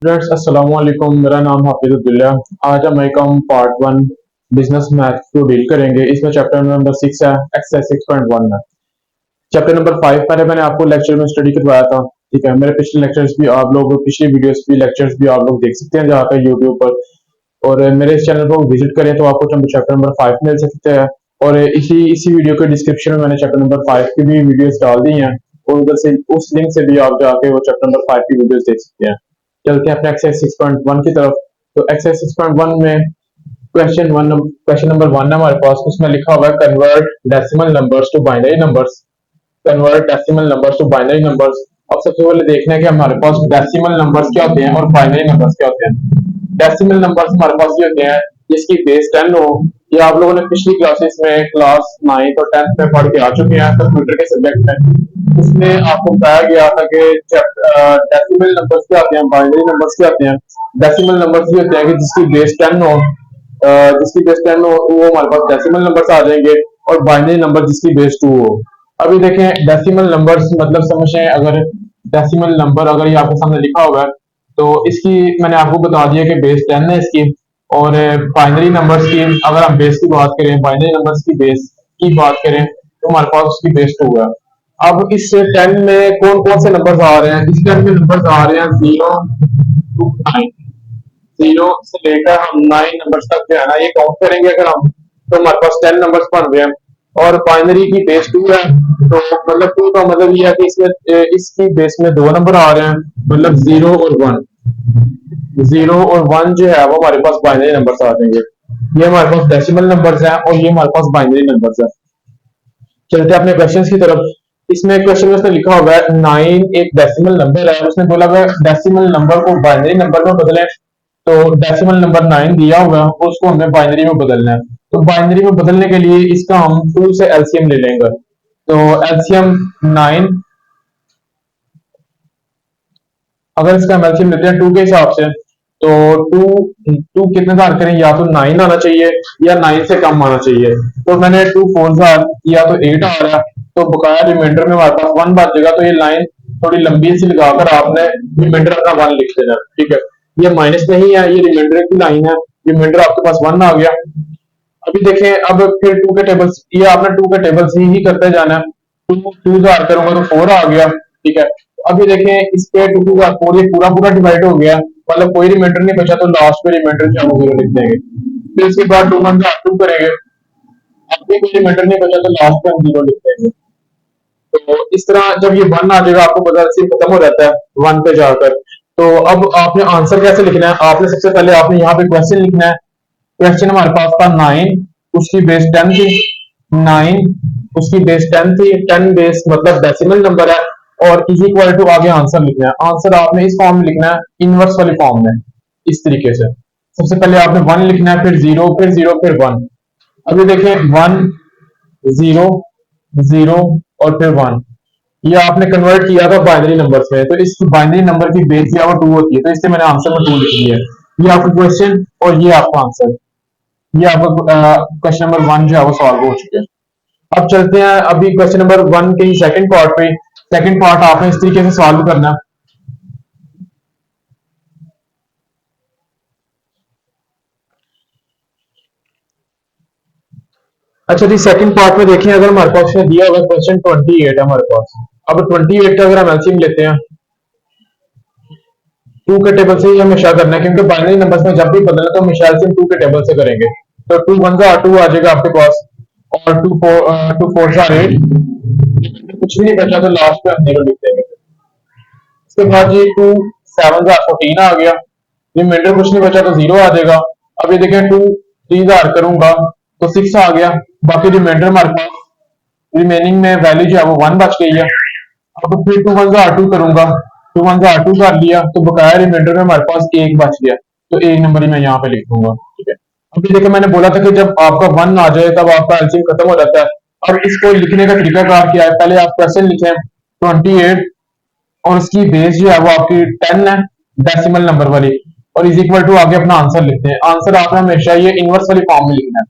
Friends अस्सलाम वालेकुम। मेरा नाम हाफिज अब्दुल्ला। आज हम एकम पार्ट वन बिजनेस मैथ को डील करेंगे। इसमें चैप्टर नंबर 6 है, एक्सरसाइज 6.1 है। चैप्टर नंबर 5 पहले मैंने आपको लेक्चर में स्टडी करवाया था। ठीक है, मेरे पिछले लेक्चर्स भी आप लोग, पिछली वीडियोस भी, लेक्चर्स भी आप लोग देख सकते हैं जहाँ पे यूट्यूब पर। और मेरे इस चैनल को विजिट करें तो आपको चैप्टर नंबर 5 मिल सकते हैं। और इसी इसी वीडियो के डिस्क्रिप्शन में मैंने चैप्टर नंबर 5 की भी वीडियोस डाल दी हैं, और उधर से उस लिंक से भी आप जाके वो चैप्टर नंबर 5 की वीडियोस देख सकते हैं। चलते हैं अपने एक्सरसाइज 6.1 की तरफ। तो एक्सरसाइज 6.1 में क्वेश्चन नंबर 1 है हमारे पास। उसमें लिखा हुआ है convert decimal numbers to binary numbers. Convert decimal numbers to binary numbers. अब सबसे पहले देखना है कि हमारे पास डेसिमल नंबर्स क्या होते हैं और बाइनरी नंबर्स क्या होते हैं। डेसिमल नंबर्स हमारे पास ये होते हैं जिसकी बेस 10 हो। ये आप लोगों ने पिछली क्लासेस में क्लास 9 और 10 में पढ़ के आ चुके हैं कंप्यूटर के सब्जेक्ट में। उसमें आपको बताया गया था कि डेसिमल नंबर्स क्या होते हैं, बाइनरी नंबर्स क्या होते हैं। डेसिमल नंबर्स ये होते हैं कि जिसकी बेस 10 हो, जिसकी बेस 10 हो वो हमारे पास डेसिमल नंबर्स आ जाएंगे। और बाइनरी नंबर जिसकी बेस 2 हो। अभी देखें डेसिमल नंबर्स मतलब समझें। अगर डेसिमल नंबर अगर ये आपके सामने लिखा हुआ है तो इसकी मैंने आपको बता दिया कि बेस 10 है इसकी। और बाइनरी नंबर्स की अगर हम बेस की बात करें, बाइनरी नंबर्स की बेस की बात करें तो हमारे पास उसकी बेस 2 है। अब इस 10 में कौन कौन से नंबर्स आ रहे हैं? इस 10 में नंबर्स आ रहे हैं 0 टू 9। 0 से लेकर हम 9 नंबर्स तक जो है ना, ये काउंट करेंगे अगर हम, तो हमारे पास 10 नंबर्स बन रहे हैं। और बाइनरी की बेस 2 है, तो मतलब 2 का मतलब ये है कि इसमें इसकी बेस में 2 नंबर आ रहे हैं, मतलब 0 और 1। 0 और 1 जो है वो हमारे पास बाइनरी नंबर्स आ जाएंगे। ये हमारे पास डेसिमल नंबर्स हैं और ये हमारे पास बाइनरी नंबर्स हैं। चलते हैं अपने क्वेश्चन की तरफ। इसमें क्वेश्चन में उसने लिखा हुआ है 9 एक डेसिमल नंबर है। उसने बोला हुआ डेसिमल नंबर को बाइनरी नंबर में बदलें। तो डेसिमल नंबर 9 दिया हुआ है, उसको हमें बाइनरी में बदलना है। तो बाइनरी में बदलने के लिए इसका हम 2 से एलसीएम ले लेंगे। तो एलसीएम 9, अगर इसका हम एलसीएम लेते हैं 2 के हिसाब से, तो टू टू कितने बार करें, या तो 9 आना चाहिए या 9 से कम आना चाहिए। तो मैंने 2 4 जार किया तो 8 आ रहा है। तो बकाया रिमाइंडर में हमारे पास 1 बचेगा। तो ये लाइन थोड़ी लंबी सी लगाकर आपने रिमाइंडर अपना 1 लिख देना। ठीक है, ये माइनस नहीं है, ये रिमाइंडर की लाइन है। रिमाइंडर आपके पास 1 आ गया। अभी देखें, अब फिर 2 के टेबल्स, ये आपने 2 के टेबल्स ही करते जाना है। 2 जार करूंगा तो 4 आ गया। ठीक है, अभी देखें इस पे 2 जार 4, ये पूरा पूरा डिवाइड हो गया, मतलब कोई रिमाइंडर नहीं बचा। तो लास्ट में रिमाइंडर जो है वो 0 लिख देंगे। फिर इसके बाद 2 1 2 करेंगे, अब भी कोई रिमाइंडर नहीं बचा तो लास्ट में हम 0 लिख देंगे। तो इस तरह जब ये 1 आ जाएगा आपको पता है खत्म हो जाता है 1 पे जाकर। तो अब आपने आंसर कैसे लिखना है? आपने सबसे पहले आपने यहाँ पे क्वेश्चन लिखना है। क्वेश्चन हमारे पास था 9, उसकी बेस 10 थी। 9 उसकी बेस 10 थी। 10 बेस मतलब डेसिमल नंबर है। और इज इक्वल टू आगे आंसर लिखना है। आंसर आपने इस फॉर्म में लिखना है, इनवर्स वाली फॉर्म में, इस तरीके से। सबसे पहले आपने 1 लिखना है, फिर 0, फिर 0, फिर 1। अभी देखें 1 0 0 और फिर 1, ये आपने कन्वर्ट किया था बाइनरी नंबर्स में। तो इस बाइनरी नंबर की बेस या वो 2 होती है, तो इससे मैंने आंसर में 2 लिख दिया है। ये आपका क्वेश्चन और ये आपका आंसर। ये आपका क्वेश्चन नंबर 1 जो है वो सॉल्व हो चुके हैं। अब चलते हैं अभी क्वेश्चन नंबर 1 के सेकंड पार्ट पे। सेकंड पार्ट आपने इस तरीके से सॉल्व करना है। अच्छा जी, सेकंड पार्ट में देखें, अगर हमारे पास दिया हुआ क्वेश्चन 28 है हमारे पास। अब 28 का अगर हम एलसीएम लेते हैं, 2 के टेबल से ही हमेशा करना है, क्योंकि बाइनरी नंबर्स में जब भी बदलना तो हमेशा एलसीएम 2 के टेबल से करेंगे। तो 2 1 जा 2 आ जाएगा आपके पास, और 2 4 जा 8। कुछ भी नहीं बचा तो लास्ट में हम 0 लिख देंगे। उसके बाद ये 2 7 जा 14 आ गया। रिमाइंडर कुछ नहीं बचा तो 0 आ जाएगा। अब ये देखें 2 3 जार करूंगा तो 6 आ गया। बाकी रिमाइंडर हमारे पास रिमेनिंग में वैल्यू जो है वो 1 बच गई है। अब फिर 2 1 जा 2 करूंगा, 2 1 जा 2 कर लिया, तो बकाया रिमाइंडर में हमारे पास 1 बच गया। तो 1 नंबर ही मैं यहाँ पे लिख दूंगा। ठीक है, अभी देखो मैंने बोला था कि जब आपका 1 आ जाए तब आपका एलसीएम खत्म हो जाता है। अब इसको लिखने का तरीका कार क्या है? पहले आप क्वेश्चन लिखें 28, और उसकी बेस जो है वो आपकी 10 है, डेसिमल नंबर वाली, और इज इक्वल टू आगे अपना आंसर लिखते हैं। आंसर आपने हमेशा ये इनवर्स वाली फॉर्म में लिखना है।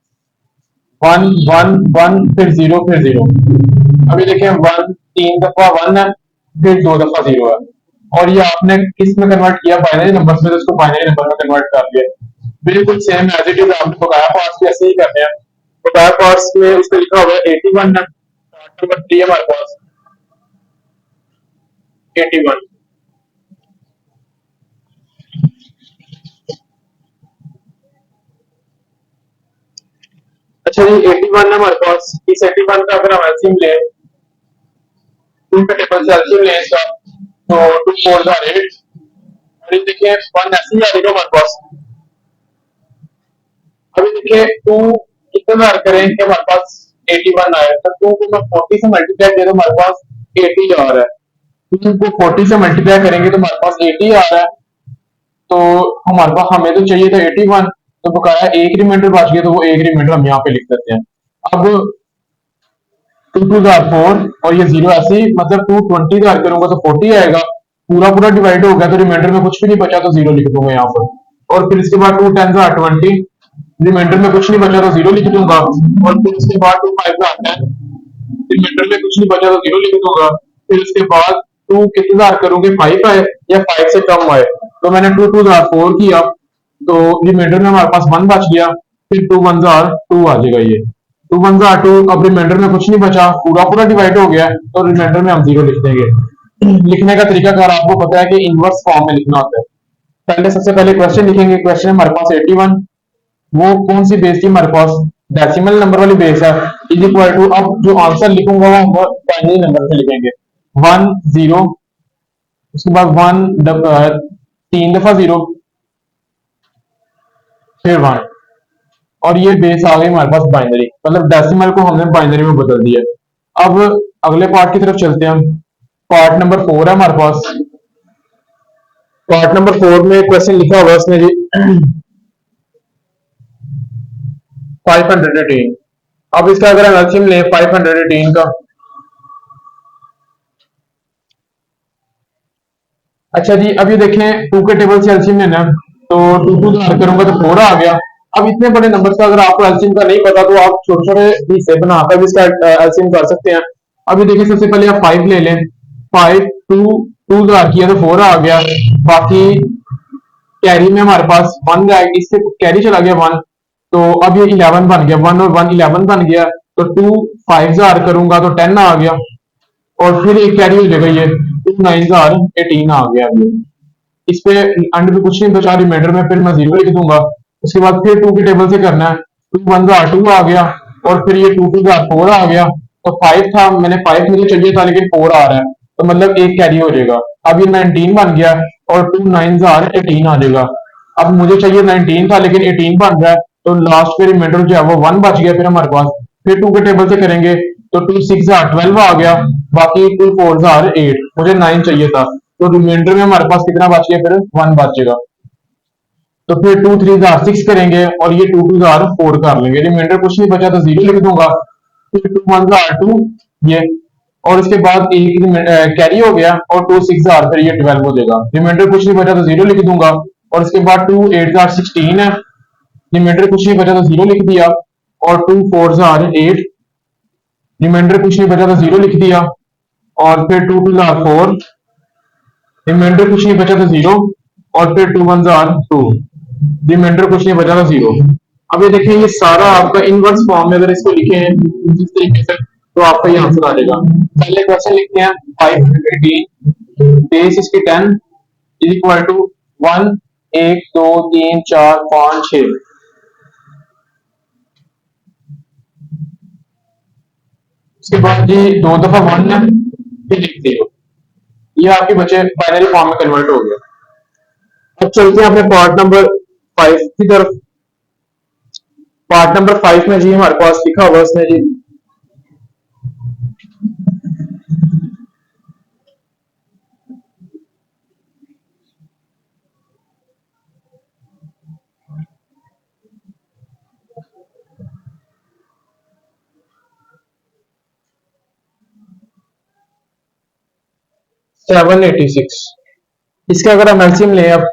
1 1 1 फिर 0 फिर 0। अभी देखें 1 3 दफा 1 है, फिर 2 दफा 0 है। और ये आपने किस में कन्वर्ट किया, बाइनरी नंबर में, तो इसको बाइनरी नंबर में कन्वर्ट कर दिया। बिल्कुल सेम एज इट इज आपने बकाया पार्ट्स भी ऐसे ही करने हैं। बकाया पार्ट्स में उसको लिखा हुआ है 81 है, पार्ट नंबर 3 हमारे पास 81। अच्छा जी 81 है हमारे पास। इस 81 का अगर हम एलसीएम ले, टू का टेबल से एलसीएम ले इसका, तो टू फोर जार 8, और ये देखिए वन ऐसे ही आ जाएगा हमारे पास। अभी देखिए टू कितने बार करें कि हमारे पास 81 आए, तो टू को मैं 40 से मल्टीप्लाई किया तो हमारे पास 80 आ रहा है। टू को 40 से मल्टीप्लाई करेंगे तो हमारे पास 80 आ रहा है। तो हमारे पास, हमें तो चाहिए था 81, तो बकाया एक रिमाइंडर बच गया, तो वो एक रिमाइंडर हम यहाँ पे लिख देते हैं। अब टू टू जार 4, और ये जीरो ऐसे ही, मतलब टू 20 जार करूंगा तो 40 आएगा। पूरा पूरा डिवाइड हो गया तो रिमाइंडर में कुछ भी नहीं बचा, तो जीरो लिख दूंगा यहाँ पर। और फिर इसके बाद टू 10 जार 20, रिमाइंडर में कुछ नहीं बचा तो जीरो लिख दूंगा। और फिर इसके बाद टू 5 जार 10, रिमाइंडर में कुछ नहीं बचा तो जीरो लिख दूंगा। फिर उसके बाद टू कितने जार करूंगे, 5 आए या 5 से कम आए, तो मैंने टू टू जार 4 किया, तो रिमाइंडर में हमारे पास 1 बच गया। फिर टू वन जार 2 आ जाएगा ये, टू वन जार 2। अब रिमाइंडर में कुछ नहीं बचा, पूरा पूरा डिवाइड हो गया, तो रिमाइंडर में हम जीरो लिख देंगे। लिखने का तरीका कार आपको पता है कि इनवर्स फॉर्म में लिखना होता है। पहले सबसे पहले क्वेश्चन लिखेंगे, क्वेश्चन हमारे पास 81, वो कौन सी बेस थी हमारे पास, डेसिमल नंबर वाली बेस है। इज इक्वल टू, अब जो आंसर लिखूंगा वो बाइनरी नंबर से लिखेंगे, 1 0, उसके बाद 1 तीन दफा 0, फिर 1, और ये बेस आ गई हमारे पास बाइनरी, मतलब डेसिमल को हमने बाइनरी में बदल दिया। अब अगले पार्ट की तरफ चलते हैं हम। पार्ट नंबर 4 है हमारे पास। पार्ट नंबर 4 में क्वेश्चन लिखा हुआ है उसने जी 518। अब इसका अगर हम एलसीएम लें 518 का, अच्छा जी अब ये देखें टू के टेबल से एलसीएम लेना है, तो टू टू करूंगा तो 4 आ गया। अब इतने बड़े नंबर का अगर आपको एलसीएम का नहीं पता, तो आप छोटे छोटे हिस्से बनाकर भी इसका एलसीएम कर सकते हैं। अभी देखिए सबसे पहले आप 5 ले लें, 5 टू टू किया तो 4 आ गया। बाकी कैरी में हमारे पास 1 गया, इससे कैरी चला गया 1, तो अब ये 11 बन गया, 1 और 1 11 बन गया। तो टू 5 करूंगा तो 10 आ गया, और फिर एक कैरी हो जाएगा, ये 2 9 18 आ गया। अभी इस पे अंडर में कुछ नहीं बचा, रिमाइंडर में फिर मैं जीरो लिख दूंगा। उसके बाद फिर टू की टेबल से करना है, टू वन जार 2 आ गया, और फिर ये टू टू जार 4 आ गया। तो 5 था, मैंने 5 मुझे चाहिए था लेकिन 4 आ रहा है, तो मतलब एक कैरी हो जाएगा। अब ये 19 बन गया, और टू 9 जार 18 आ जाएगा। अब मुझे चाहिए 19 था लेकिन 18 बन रहा है, तो लास्ट पे रिमाइंडर जो है वो 1 बच गया फिर हमारे पास। फिर टू के टेबल से करेंगे, तो टू 6 जार 12 आ गया। बाकी टू 4 जार 8, मुझे 9 चाहिए था, तो रिमाइंडर में हमारे पास कितना बच गया, फिर 1 बचेगा। तो फिर टू 3 जार 6 करेंगे, और ये टू 2 जार 4 कर लेंगे, रिमाइंडर कुछ नहीं बचा तो जीरो लिख दूंगा। फिर टू 1 जार 2, ये, और इसके बाद एक कैरी हो गया, और टू 6 जार फिर ये 12 हो जाएगा, रिमाइंडर कुछ नहीं बचा तो जीरो लिख दूंगा। और इसके बाद टू 8 जार 16 है, रिमाइंडर कुछ नहीं बचा तो जीरो लिख दिया। और टू 4 जार 8, रिमाइंडर कुछ नहीं बचा तो जीरो लिख दिया। और फिर टू 2 जार 4, रिमाइंडर कुछ नहीं बचा तो जीरो। और फिर टू 1 जार 2, रिमाइंडर कुछ नहीं बचा तो जीरो। अब ये देखिए, ये सारा आपका इनवर्स फॉर्म में अगर इसको लिखे हैं जिस तरीके से, तो आपका ये आंसर आ जाएगा। पहले क्वेश्चन लिखते हैं 518, बेस इसकी 10 इज इक्वल टू 1 1 2 3 4 5 6। उसके बाद जी दो दफा 1 है, फिर लिख 0, ये आपके बच्चे बाइनरी फॉर्म में कन्वर्ट हो गया। अब चलते हैं अपने पार्ट नंबर 5 की तरफ। पार्ट नंबर 5 में जी हमारे पास लिखा हुआ उसने जी 786। इसका अगर हम एलसीएम लें, अब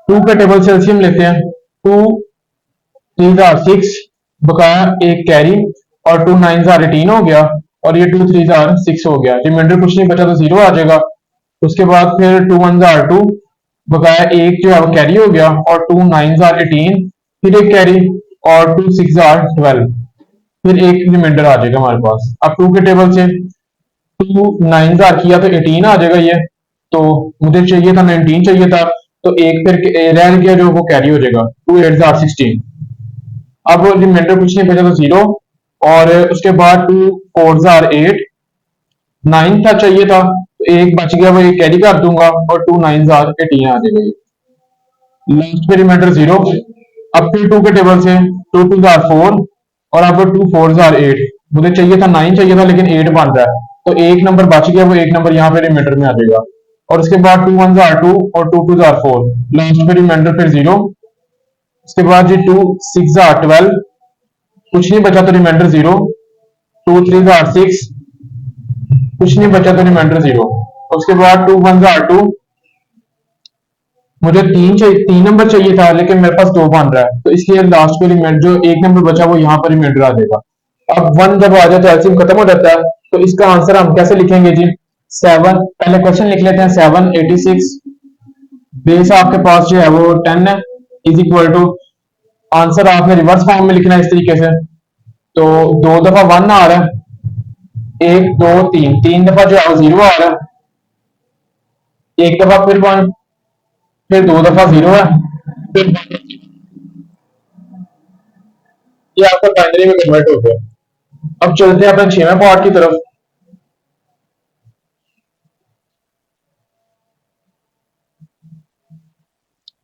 टू का टेबल से एलसीएम लेते हैं, टू 3 जार 6, बकाया एक कैरी और 2 9s आर 18 हो गया और ये 2 3s आर 6 हो गया। रिमाइंडर कुछ नहीं बचा तो 0 आ जाएगा। उसके बाद फिर 2 1s आर 2, बकाया एक जो है वो कैरी हो गया और 2 9s आर 18, फिर एक कैरी और 2 6 आर 12, फिर एक रिमाइंडर आ जाएगा हमारे पास। अब 2 के टेबल से 2 9s आर किया तो 18 आ जाएगा ये, तो मुझे चाहिए था 19 चाहिए था, तो एक फिर रह गया जो वो कैरी हो जाएगा 2 8s आर 16। अब रिमाइंडर कुछ नहीं बचा तो 0, और उसके बाद 2 4s आर 8, 9 था चाहिए था तो एक बच गया वो एक कैरी कर दूंगा और 2 9s आर 18 आ जाएगा। लास्ट पे रिमाइंडर 0। अब फिर 2 के टेबल से 2 2s आर 4 और अब 2 4s आर 8, मुझे चाहिए था 9 चाहिए था लेकिन 8 बन रहा है, तो एक नंबर बच गया, वो एक नंबर यहाँ पे रिमाइंडर में आ जाएगा। और उसके बाद 2 1s आर 2 और 2 2s आर 4, लास्ट पे रिमाइंडर फिर 0। उसके बाद जी 2 6 आर 12, कुछ नहीं बचा तो रिमाइंडर 0। 2 3s आर 6, कुछ नहीं बचा तो रिमाइंडर 0। उसके बाद 2 1s आर 2, मुझे तीन चाहिए, 3 नंबर चाहिए था लेकिन मेरे पास 2 बन रहा है, तो इसलिए लास्ट पे रिमाइंडर जो एक नंबर बचा वो यहाँ पर रिमाइंडर आ जाएगा। अब 1 जब आ जाए तो एलसीएम खत्म हो जाता है, तो इसका आंसर हम कैसे लिखेंगे जी? 7, पहले क्वेश्चन लिख लेते हैं। 7 86 बेस आपके पास जो है वो 10 है, इज इक्वल टू, आंसर आपने रिवर्स फॉर्म में लिखना है इस तरीके से। तो 2 दफा 1 आ रहा है, 1 2 3, 3 दफा जो है वो 0 आ रहा है, एक दफा फिर 1, फिर 2 दफा 0 है, फिर ये आपका बाइनरी में कन्वर्ट हो गया। अब चलते हैं अपने 6वें पार्ट की तरफ।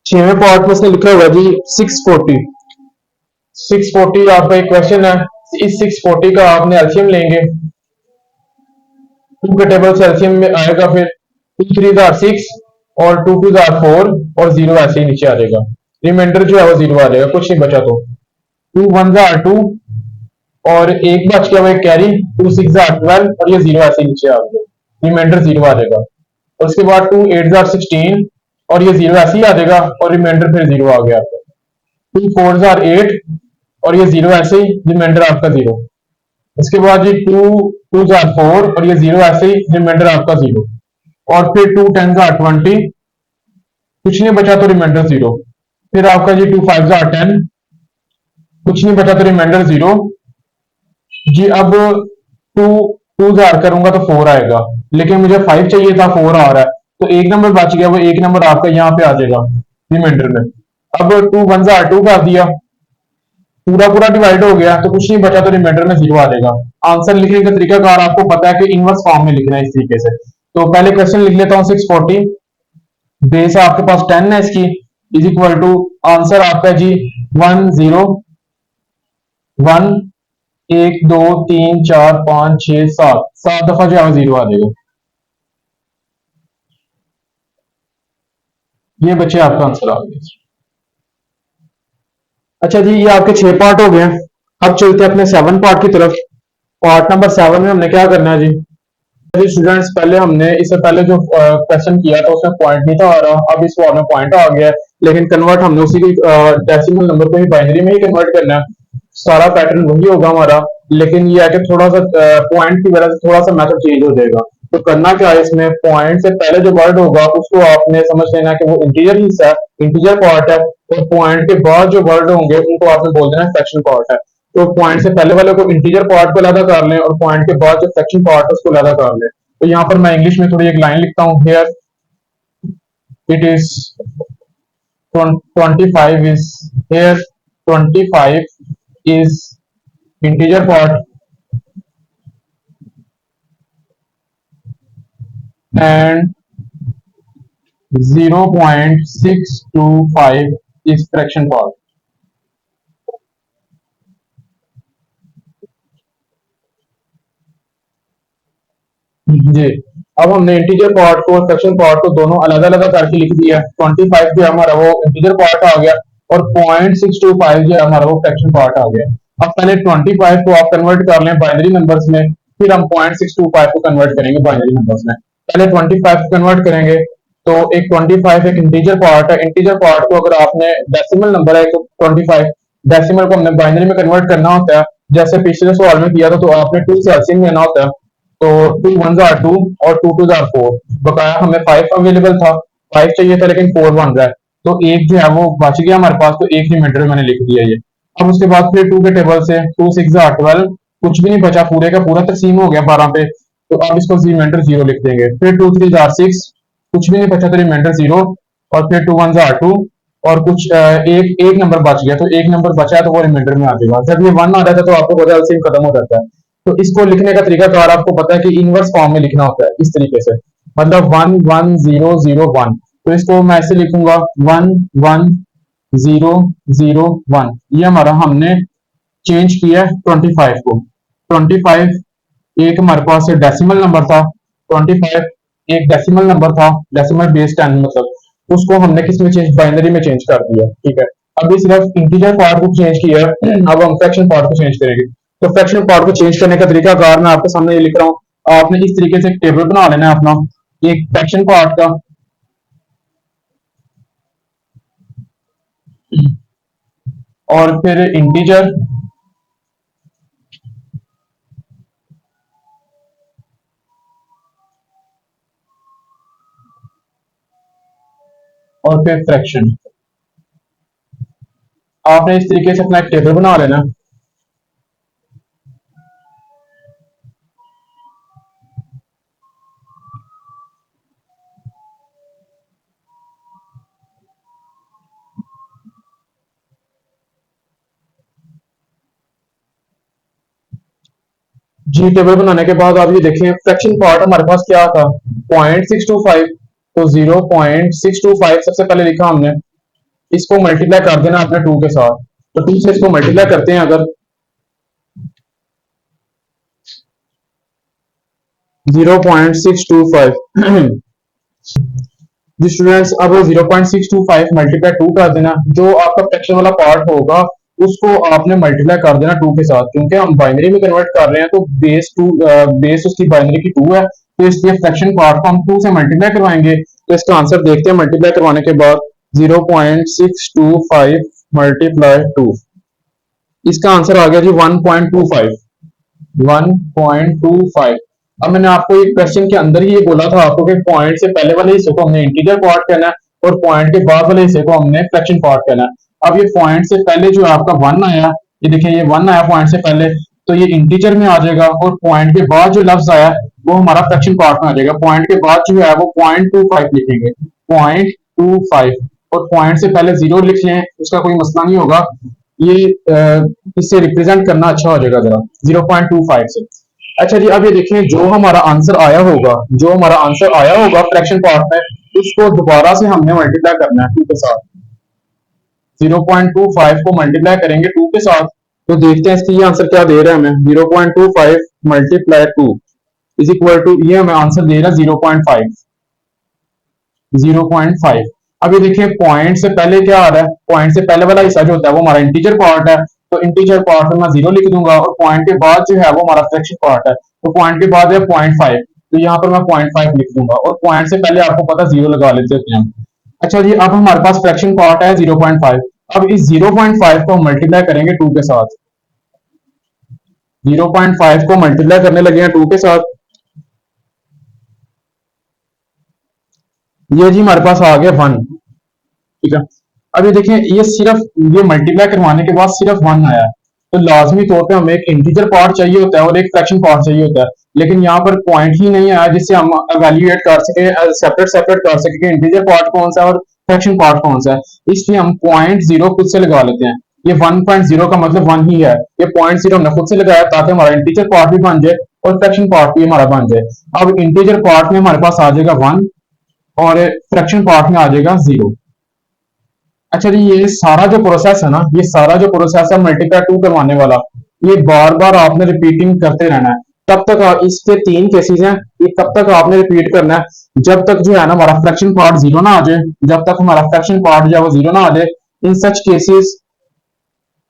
6वें पार्ट में इसने लिखा हुआ जी 640। 640 आपका एक क्वेश्चन है, इस 640 का आपने एलसीएम लेंगे, 2 के टेबल से एलसीएम में आएगा, फिर 2 3s आर 6 और 2 2s आर 4 और 0 ऐसे ही नीचे आ जाएगा। रिमाइंडर जो है वो 0 आ जाएगा, कुछ नहीं बचा तो 2 1s आर 2 और एक बच गया वो एक कैरी, 2 6s आर 12 और ये 0 ऐसे ही नीचे आ गया, रिमाइंडर 0 आ जाएगा। और उसके बाद 2 8s आर 16 और ये 0 ऐसे ही आ जाएगा और रिमाइंडर फिर 0 आ गया आपका। 2 4s आर 8 और ये 0 ऐसे ही, रिमाइंडर आपका 0। उसके बाद जी 2 2s आर 4 और ये 0 ऐसे ही, रिमाइंडर आपका 0। और फिर 2 10s आर 20, कुछ नहीं बचा तो रिमाइंडर 0। फिर आपका जी 2 5s आर 10, कुछ नहीं बचा तो रिमाइंडर 0 जी। अब 2 2s आर करूंगा तो 4 आएगा, लेकिन मुझे 5 चाहिए था, 4 आ रहा है, तो एक नंबर बच गया, वो एक नंबर आपका यहाँ पे आ जाएगा रिमाइंडर में। अब 2 1s आर 2 कर दिया, पूरा पूरा डिवाइड हो गया, तो कुछ नहीं बचा तो रिमाइंडर में 0 आ जाएगा। आंसर लिखने का तरीकाकार आपको पता है कि इनवर्स फॉर्म में लिखना है इस तरीके से। तो पहले क्वेश्चन लिख लेता हूँ 640, बेस आपके पास 10 है इसकी, इज इक्वल टू, आंसर आपका जी 1 0 1, 1 2 3 4 5 6 7, 7 दफा जो है 0 आ जाएगा। ये बच्चे आपका आंसर आ गया। अच्छा जी, ये आपके 6 पार्ट हो गए हैं। अब चलते हैं अपने 7 पार्ट की तरफ। पार्ट नंबर 7 में हमने क्या करना है जी? जी स्टूडेंट्स, पहले हमने इससे पहले जो क्वेश्चन किया था उसमें पॉइंट नहीं था आ रहा, अब इस फॉर्म में पॉइंट आ गया है, लेकिन कन्वर्ट हमने उसी की डेसिमल नंबर को ही बाइनरी में ही कन्वर्ट करना है। सारा पैटर्न वही होगा हमारा, लेकिन ये है कि थोड़ा सा पॉइंट की वजह से थोड़ा सा मेथड चेंज हो जाएगा। तो करना क्या है, इसमें पॉइंट से पहले जो वर्ड होगा उसको आपने समझ लेना कि वो इंटीजर हिस्सा है, इंटीजर पार्ट है, और पॉइंट के बाद जो वर्ड होंगे उनको आपने बोल देना फ्रैक्शन पार्ट है। तो पॉइंट से पहले वाले को इंटीजर पार्ट को अलग कर लें और पॉइंट के बाद जो फ्रैक्शन पार्ट है उसको अलग कर लें। तो यहाँ पर मैं इंग्लिश में थोड़ी एक लाइन लिखता हूँ, here it is 25 is here, 25 is integer part and 0.625 is fraction part। जी, अब हमने इंटीजर पार्ट को और फ्रैक्शन पार्ट को दोनों अलग अलग करके लिख दिया। 25 जो हमारा वो इंटीजर पार्ट आ गया और 0.625 जो हमारा वो फ्रैक्शन पार्ट आ गया। अब पहले 25 को आप कन्वर्ट कर लें बाइनरी नंबर्स में, फिर हम 0.625 को कन्वर्ट करेंगे बाइनरी नंबर्स में। पहले 25 को कन्वर्ट करेंगे, तो एक 25 एक इंटीजर पार्ट है, इंटीजर पार्ट को अगर आपने डेसिमल नंबर है तो 25, डेसिमल को हमने बाइनरी में कन्वर्ट करना होता है, जैसे पिछले सवाल में किया था, तो आपने टू से एलसीएम लेना होता है। तो टू वन जार टू और टू टू जार फोर, बकाया हमें फाइव अवेलेबल था, फाइव चाहिए था लेकिन फोर बन रहा है, तो एक जो है वो बच गया हमारे पास, तो एक रिमाइंडर मैंने लिख दिया ये। अब उसके बाद फिर टू के टेबल से टू सिक्स जार ट्वेल्व, कुछ भी नहीं बचा, पूरे का पूरा तकसीम हो गया 12 पे, तो अब इसको रिमाइंडर जीरो लिख देंगे। फिर टू थ्री जार सिक्स, कुछ भी नहीं बचा तो रिमाइंडर जीरो, और फिर टू वन जार टू, और कुछ एक एक नंबर बच गया, तो एक नंबर बचा है तो वो रिमाइंडर में आ जाएगा। जब ये वन आ जाता है तो आपको पता है एलसीएम खत्म हो जाता है। तो इसको लिखने का तरीका कार आपको पता है कि इनवर्स फॉर्म में लिखना होता है, इस तरीके से, मतलब one one zero zero one, तो इसको मैं ऐसे लिखूंगा one one zero zero one. ये हमारा हमने चेंज किया 25 को। 25 एक हमारे पास डेसिमल नंबर था, 25 एक डेसिमल नंबर था, डेसिमल बेस 10 मतलब, उसको हमने किस में चेंज, बाइनरी में चेंज कर दिया, ठीक है। अभी सिर्फ इंटीजर पार्ट को चेंज किया है, अब हम फ्रैक्शन पार्ट को चेंज करेंगे। तो फ्रैक्शन पार्ट को चेंज करने का तरीका कार मैं आपके सामने ये लिख रहा हूँ। आपने इस तरीके से एक टेबल बना लेना है अपना, एक फ्रैक्शन पार्ट का, और फिर इंटीजर, और फिर फ्रैक्शन। आपने इस तरीके से अपना एक टेबल बना लेना। जी टेबल बनाने के बाद आप ये देखें, फ्रैक्शन पार्ट हमारे पास क्या था, 0.625, तो 0.625 सबसे पहले लिखा हमने, इसको मल्टीप्लाई कर देना अपने टू के साथ, तो टू से इसको मल्टीप्लाई करते हैं अगर, 0.625 जी स्टूडेंट्स, अब 0.625 मल्टीप्लाई टू कर देना, जो आपका फ्रैक्शन वाला पार्ट होगा उसको आपने मल्टीप्लाई कर देना टू के साथ, क्योंकि हम बाइनरी में कन्वर्ट कर रहे हैं, तो बेस टू, बेस उसकी बाइनरी की टू है, तो इसलिए फ्रैक्शन पार्ट को हम टू से मल्टीप्लाई करवाएंगे। तो इसका आंसर देखते हैं मल्टीप्लाई करवाने के बाद, 0.625 मल्टीप्लाई टू, इसका आंसर आ गया जी 1.25, 1.25। अब मैंने आपको एक क्वेश्चन के अंदर ही ये बोला था आपको कि पॉइंट से पहले वाले हिस्से को हमने इंटीजर पार्ट कहना है और पॉइंट के बाद वाले हिस्से को हमने फ्रैक्शन पार्ट कहना है। अब ये पॉइंट से पहले जो आपका वन आया, ये देखिए ये वन आया पॉइंट से पहले, तो ये इंटीजर में आ जाएगा, और पॉइंट के बाद जो लफ्ज आया वो हमारा फ्रैक्शन पार्ट में आ जाएगा। पॉइंट के बाद जो है वो 0.25 लिखेंगे, 0.25, और पॉइंट से पहले जीरो लिख लें, उसका कोई मसला नहीं होगा, ये इससे रिप्रेजेंट करना अच्छा हो जाएगा जरा 0.25 से। अच्छा जी, अब ये देखें, जो हमारा आंसर आया होगा, जो हमारा आंसर आया होगा फ्रैक्शन पार्ट में, उसको दोबारा से हमने मल्टीप्लाई करना है टू के साथ, 0.25 को मल्टीप्लाई करेंगे टू के साथ, तो देखते हैं इसकी ये आंसर क्या दे रहा है हमें, 0.25 multiply two is equal to, ये हमें आंसर दे रहा है 0.5, 0.5। अब ये देखिए पॉइंट से पहले क्या आ रहा है, पॉइंट से पहले वाला हिस्सा जो होता है वो हमारा इंटीजर पार्ट है, तो इंटीजर पार्ट में मैं जीरो लिख दूंगा, और पॉइंट के बाद जो है वो हमारा फ्रैक्शन पार्ट है, तो पॉइंट के बाद है 0.5, तो यहाँ पर मैं 0.5 लिख दूंगा, और पॉइंट से पहले आपको पता जीरो लगा लेते हैं हम। अच्छा जी, अब हमारे पास फ्रैक्शन पार्ट है 0.5, अब इस 0.5 को हम मल्टीप्लाई करेंगे टू के साथ, 0.5 को मल्टीप्लाई करने लगे हैं टू के साथ, ये जी हमारे पास आ गया वन, ठीक है। अब ये देखिए, ये सिर्फ ये मल्टीप्लाई करवाने के बाद सिर्फ वन आया है, तो लाजमी तौर पे हमें एक इंटीजर पार्ट चाहिए होता है और एक फ्रैक्शन पार्ट चाहिए होता है, लेकिन यहाँ पर पॉइंट ही नहीं आया जिससे हम एवेल्युएट कर सके, सेपरेट सेपरेट कर सके कि इंटीजर पार्ट कौन सा है और फ्रैक्शन पार्ट कौन सा है, इसलिए हम पॉइंट जीरो खुद से लगा लेते हैं। ये 1.0 का मतलब वन ही है, ये पॉइंट जीरो हमने खुद से लगाया ताकि हमारा इंटीजर पार्ट भी बन जाए और फ्रैक्शन पार्ट भी हमारा बन जाए। अब इंटीजर पार्ट में हमारे पास आ जाएगा वन, और फ्रैक्शन पार्ट में आ जाएगा जीरो। अच्छा जी, ये सारा जो प्रोसेस है ना, ये सारा जो प्रोसेस है मल्टीप्लाई टू करवाने वाला, ये बार बार आपने रिपीटिंग करते रहना है, तब तक इसके तीन केसेस हैं, ये कब तक आपने रिपीट करना है, जब तक जो है ना हमारा फ्रैक्शन पार्ट जीरो ना आ जाए, जब तक हमारा फ्रैक्शन पार्ट जो है वो जीरो ना आ जाए, इन सच केसेस।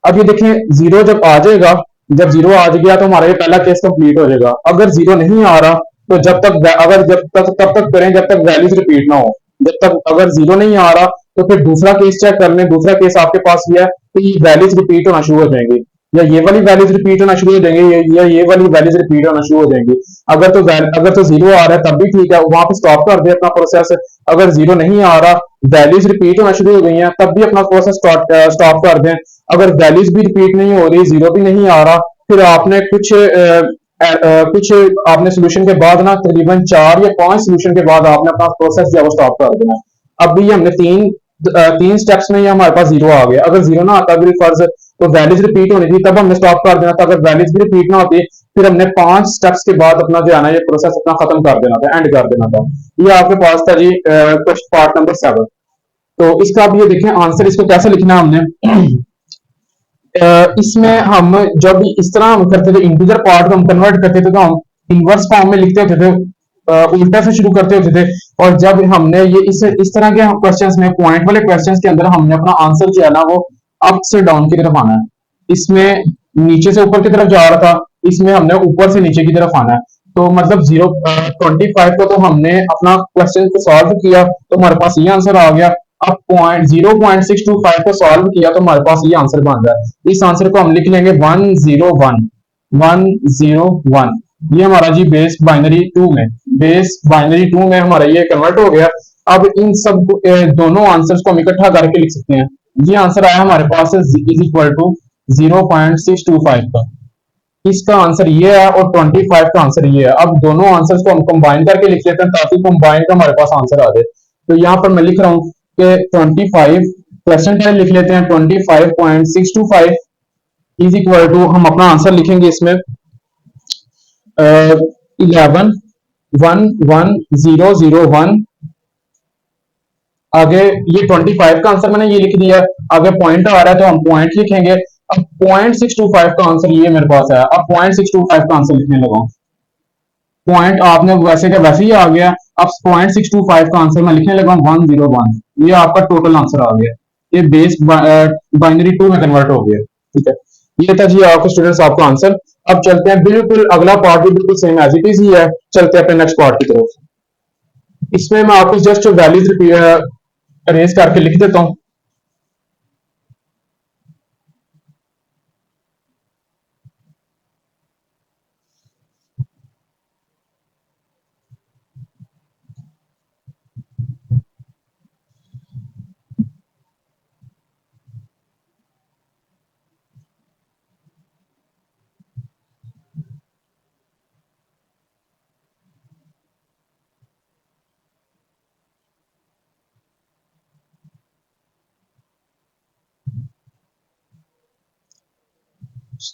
अब ये देखें, जीरो जब आ जाएगा, जब जीरो आ गया तो हमारा ये पहला केस कंप्लीट हो जाएगा। अगर जीरो नहीं आ रहा तो जब तक, अगर जब तक तब तक करें जब तक वैल्यूज रिपीट ना हो, जब तक अगर जीरो नहीं आ रहा तो फिर दूसरा केस चेक कर लें, दूसरा केस आपके पास ये है, तो ये वैल्यूज रिपीट होना शुरू हो जाएंगी, या ये वाली वैल्यूज रिपीट होना शुरू हो जाएंगी, या ये वाली वैल्यूज रिपीट होना शुरू हो जाएंगी। अगर तो जीरो आ रहा है तब भी ठीक है, वहां पे स्टॉप कर दे अपना प्रोसेस। अगर जीरो नहीं आ रहा, वैल्यूज रिपीट होना शुरू हो गई हैं, तब भी अपना प्रोसेस स्टॉप कर दें। अगर वैल्यूज भी रिपीट नहीं हो रही, जीरो भी नहीं आ रहा, फिर आपने कुछ आपने सोल्यूशन के बाद ना तकरीबन 4 या 5 सोल्यूशन के बाद आपने अपना प्रोसेस जो है वो स्टॉप कर देना है। अब भी हमने तीन स्टेप्स में ही हमारे पास जीरो आ गया। अगर जीरो ना आता बिल फर्ज, तो वैल्यूज रिपीट होनी थी, तब हमने स्टॉप कर देना था। अगर वैल्यूज भी रिपीट ना होती, फिर हमने 5 स्टेप्स के बाद अपना जो है ना ये प्रोसेस अपना खत्म कर देना था, एंड कर देना था। ये आपके पास था जी क्वेश्चन पार्ट नंबर 7। तो इसका अब ये देखें आंसर, इसको कैसे लिखना है हमने। इसमें हम जब इस तरह हम करते थे, इंटीजर पार्ट को हम कन्वर्ट करते थे, तो हम इनवर्स फॉर्म में लिखते होते थे, उल्टा से शुरू करते होते थे। और जब हमने ये इस तरह के क्वेश्चंस में, पॉइंट वाले क्वेश्चंस के अंदर हमने अपना आंसर जो है ना वो अप से डाउन की तरफ आना है। इसमें नीचे से ऊपर की तरफ जा रहा था, इसमें हमने ऊपर से नीचे की तरफ आना है। तो मतलब 25 को तो हमने अपना क्वेश्चन को सॉल्व किया, तो हमारे पास ये आंसर आ गया। अब 0.625 को सॉल्व किया, तो हमारे पास ये आंसर बन रहा है। इस आंसर को हम लिख लेंगे 101 ये हमारा जी बेस बाइनरी टू में हमारा ये कन्वर्ट हो गया। अब इन सब दोनों आंसर्स को हम इकट्ठा करके लिख सकते हैं। ये आंसर आया हमारे पास इज इक्वल टू 0.625 का। इसका आंसर ये है और 25 का आंसर ये है। अब दोनों आंसर्स को हम कंबाइन करके लिख लेते हैं, ताकि कंबाइन का हमारे पास आंसर आ जाए। तो यहाँ पर मैं लिख रहा हूँ कि 25 परसेंटाइल लिख लेते हैं, 25.625 इज इक्वल टू, हम अपना आंसर लिखेंगे इसमें 11,1,1,0,0,1। आगे ये 25 का आंसर मैंने ये लिख दिया। आगे पॉइंट आ रहा है तो हम पॉइंट लिखेंगे। अब 0.625 का आंसर ये मेरे पास है। अब 0.625 का आंसर लिखने लगा, पॉइंट आपने वैसे का वैसे ही आ गया। अब 0.625 का आंसर मैं लिखने लगा 101। ये आपका टोटल आंसर आ गया, ये बेस बाइनरी टू में कन्वर्ट हो गया। ठीक है, ये था जी आपको स्टूडेंट्स आपका आंसर। अब चलते हैं, बिल्कुल अगला पार्ट भी बिल्कुल सेम एज इट इज ही है। चलते हैं अपने नेक्स्ट पार्ट की तरफ। इसमें मैं आपको जस्ट वैल्यूज अरेंज करके लिख देता हूँ।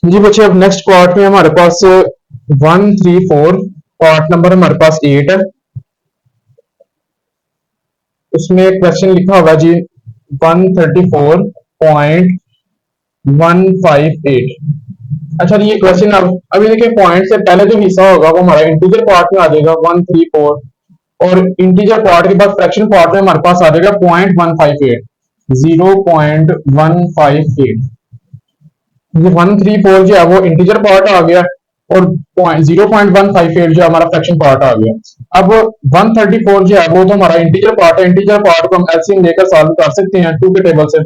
जी बच्चे, अब नेक्स्ट पार्ट में हमारे पास 134 पार्ट नंबर हमारे पास 8 है। उसमें क्वेश्चन लिखा होगा जी 134.158। अच्छा, ये क्वेश्चन अब अभी देखिए, पॉइंट से पहले जो हिस्सा होगा वो हमारा इंटीजर पार्ट में आ जाएगा 134, और इंटीजर पार्ट के बाद फ्रैक्शन पार्ट में हमारे पास आ जाएगा 0.158, 0.158। ये 134 जो है वो इंटीजर पार्ट आ गया, और 0.158 जो हमारा फ्रैक्शन पार्ट आ गया। अब 134 जो है वो तो हमारा इंटीजर पार्ट है। इंटीजर पार्ट को हम एलसीएम लेकर सॉल्व कर सकते हैं 2 के टेबल से।